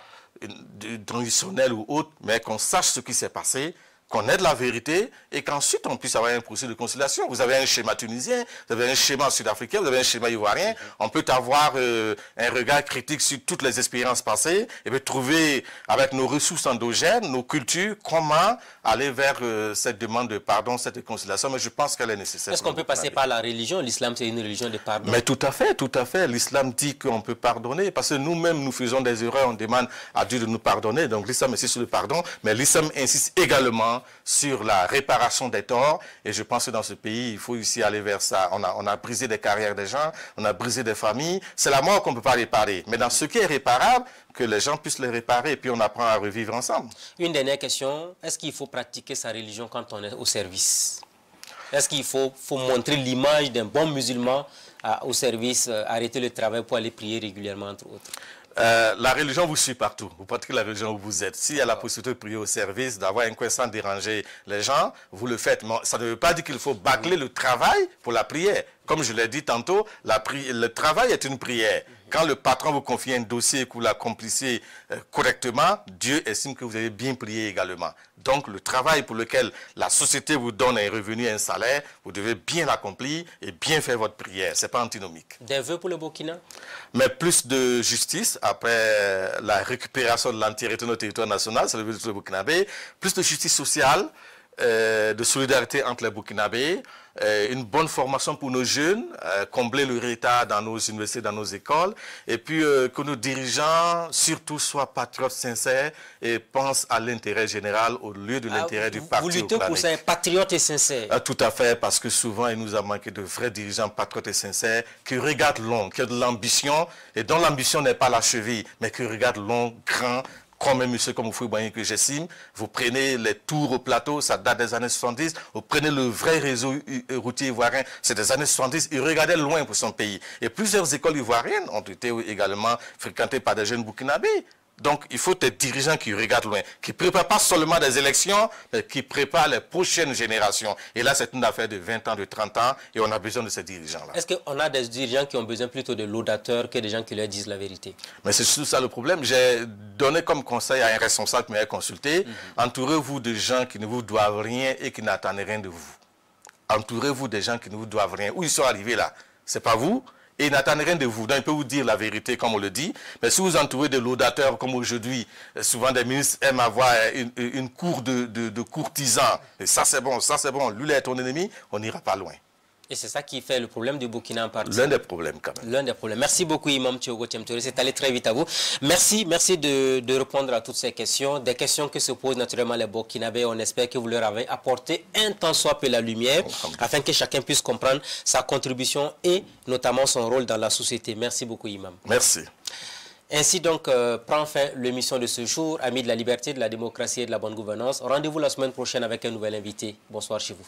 Speaker 2: transitionnelle ou autre, mais qu'on sache ce qui s'est passé, qu'on ait de la vérité et qu'ensuite on puisse avoir un processus de conciliation. Vous avez un schéma tunisien, vous avez un schéma sud-africain, vous avez un schéma ivoirien. On peut avoir un regard critique sur toutes les expériences passées et puis trouver avec nos ressources endogènes, nos cultures, comment aller vers cette demande de pardon, cette réconciliation. Mais je pense qu'elle est nécessaire.
Speaker 1: Est-ce qu'on peut passer par la religion? L'islam, c'est une religion de pardon.
Speaker 2: Mais tout à fait, tout à fait. L'islam dit qu'on peut pardonner parce que nous-mêmes, nous faisons des erreurs, on demande à Dieu de nous pardonner. Donc l'islam insiste sur le pardon, mais l'islam insiste également sur la réparation des torts. Et je pense que dans ce pays, il faut ici aller vers ça. On a brisé des carrières des gens, on a brisé des familles. C'est la mort qu'on ne peut pas réparer. Mais dans ce qui est réparable, que les gens puissent les réparer et puis on apprend à revivre ensemble.
Speaker 1: Une dernière question. Est-ce qu'il faut pratiquer sa religion quand on est au service? Est-ce qu'il faut montrer l'image d'un bon musulman au service, arrêter le travail pour aller prier régulièrement, entre autres?
Speaker 2: La religion vous suit partout. Vous pratiquez la religion où vous êtes. S'il y a la possibilité de prier au service, d'avoir un coin sans déranger les gens, vous le faites. Mais ça ne veut pas dire qu'il faut bâcler le travail pour la prière. Comme je l'ai dit tantôt, le travail est une prière. Quand le patron vous confie un dossier et que vous l'accomplissez correctement, Dieu estime que vous avez bien prié également. Donc le travail pour lequel la société vous donne un revenu, un salaire, vous devez bien l'accomplir et bien faire votre prière. Ce n'est pas antinomique.
Speaker 1: Des vœux pour le Burkina?
Speaker 2: Mais plus de justice après la récupération de l'entièreté de notre territoire national, c'est le vœu de le Burkinabé. Plus de justice sociale, de solidarité entre les Burkinabés. une bonne formation pour nos jeunes, combler le retard dans nos universités, dans nos écoles, et puis que nos dirigeants, surtout, soient patriotes sincères et pensent à l'intérêt général au lieu de l'intérêt du parti.
Speaker 1: Vous luttez pour ça, patriotes et sincères.
Speaker 2: Tout à fait, parce que souvent, il nous a manqué de vrais dirigeants patriotes et sincères qui regardent long, qui ont de l'ambition, et dont l'ambition n'est pas la cheville, mais qui regardent long, grand, comme un monsieur comme Oufoué que j'estime. Vous prenez les tours au plateau, ça date des années 70. Vous prenez le vrai réseau routier ivoirien, c'est des années 70. Il regardait loin pour son pays. Et plusieurs écoles ivoiriennes ont été également fréquentées par des jeunes burkinabés. Donc, il faut des dirigeants qui regardent loin, qui ne préparent pas seulement des élections, mais qui préparent les prochaines générations. Et là, c'est une affaire de 20 ans, de 30 ans, et on a besoin de ces dirigeants-là.
Speaker 1: Est-ce qu'on a des dirigeants qui ont besoin plutôt de laudateurs que des gens qui leur disent la vérité?
Speaker 2: Mais c'est surtout ça le problème. J'ai donné comme conseil à un responsable qui m'avait consulté, entourez-vous de gens qui ne vous doivent rien et qui n'attendent rien de vous. Entourez-vous des gens qui ne vous doivent rien. Où ils sont arrivés là? C'est pas vous. Et ils n'attendent rien de vous. Donc, ils peuvent vous dire la vérité, comme on le dit. Mais si vous entourez de laudateurs, comme aujourd'hui, souvent des ministres aiment avoir une cour de courtisans. Et ça, c'est bon, ça, c'est bon. Lui, il est ton ennemi, on n'ira pas loin.
Speaker 1: Et c'est ça qui fait le problème du Burkina en partie.
Speaker 2: L'un des problèmes, quand même.
Speaker 1: L'un des problèmes. Merci beaucoup, Imam Thiogo Thiam-Touré. C'est allé très vite à vous. Merci de répondre à toutes ces questions. Des questions que se posent naturellement les Burkinabés. On espère que vous leur avez apporté un tant soit peu la lumière, afin que chacun puisse comprendre sa contribution et notamment son rôle dans la société. Merci beaucoup, Imam.
Speaker 2: Merci.
Speaker 1: Ainsi donc prend fin l'émission de ce jour. Amis de la liberté, de la démocratie et de la bonne gouvernance. Rendez-vous la semaine prochaine avec un nouvel invité. Bonsoir chez vous.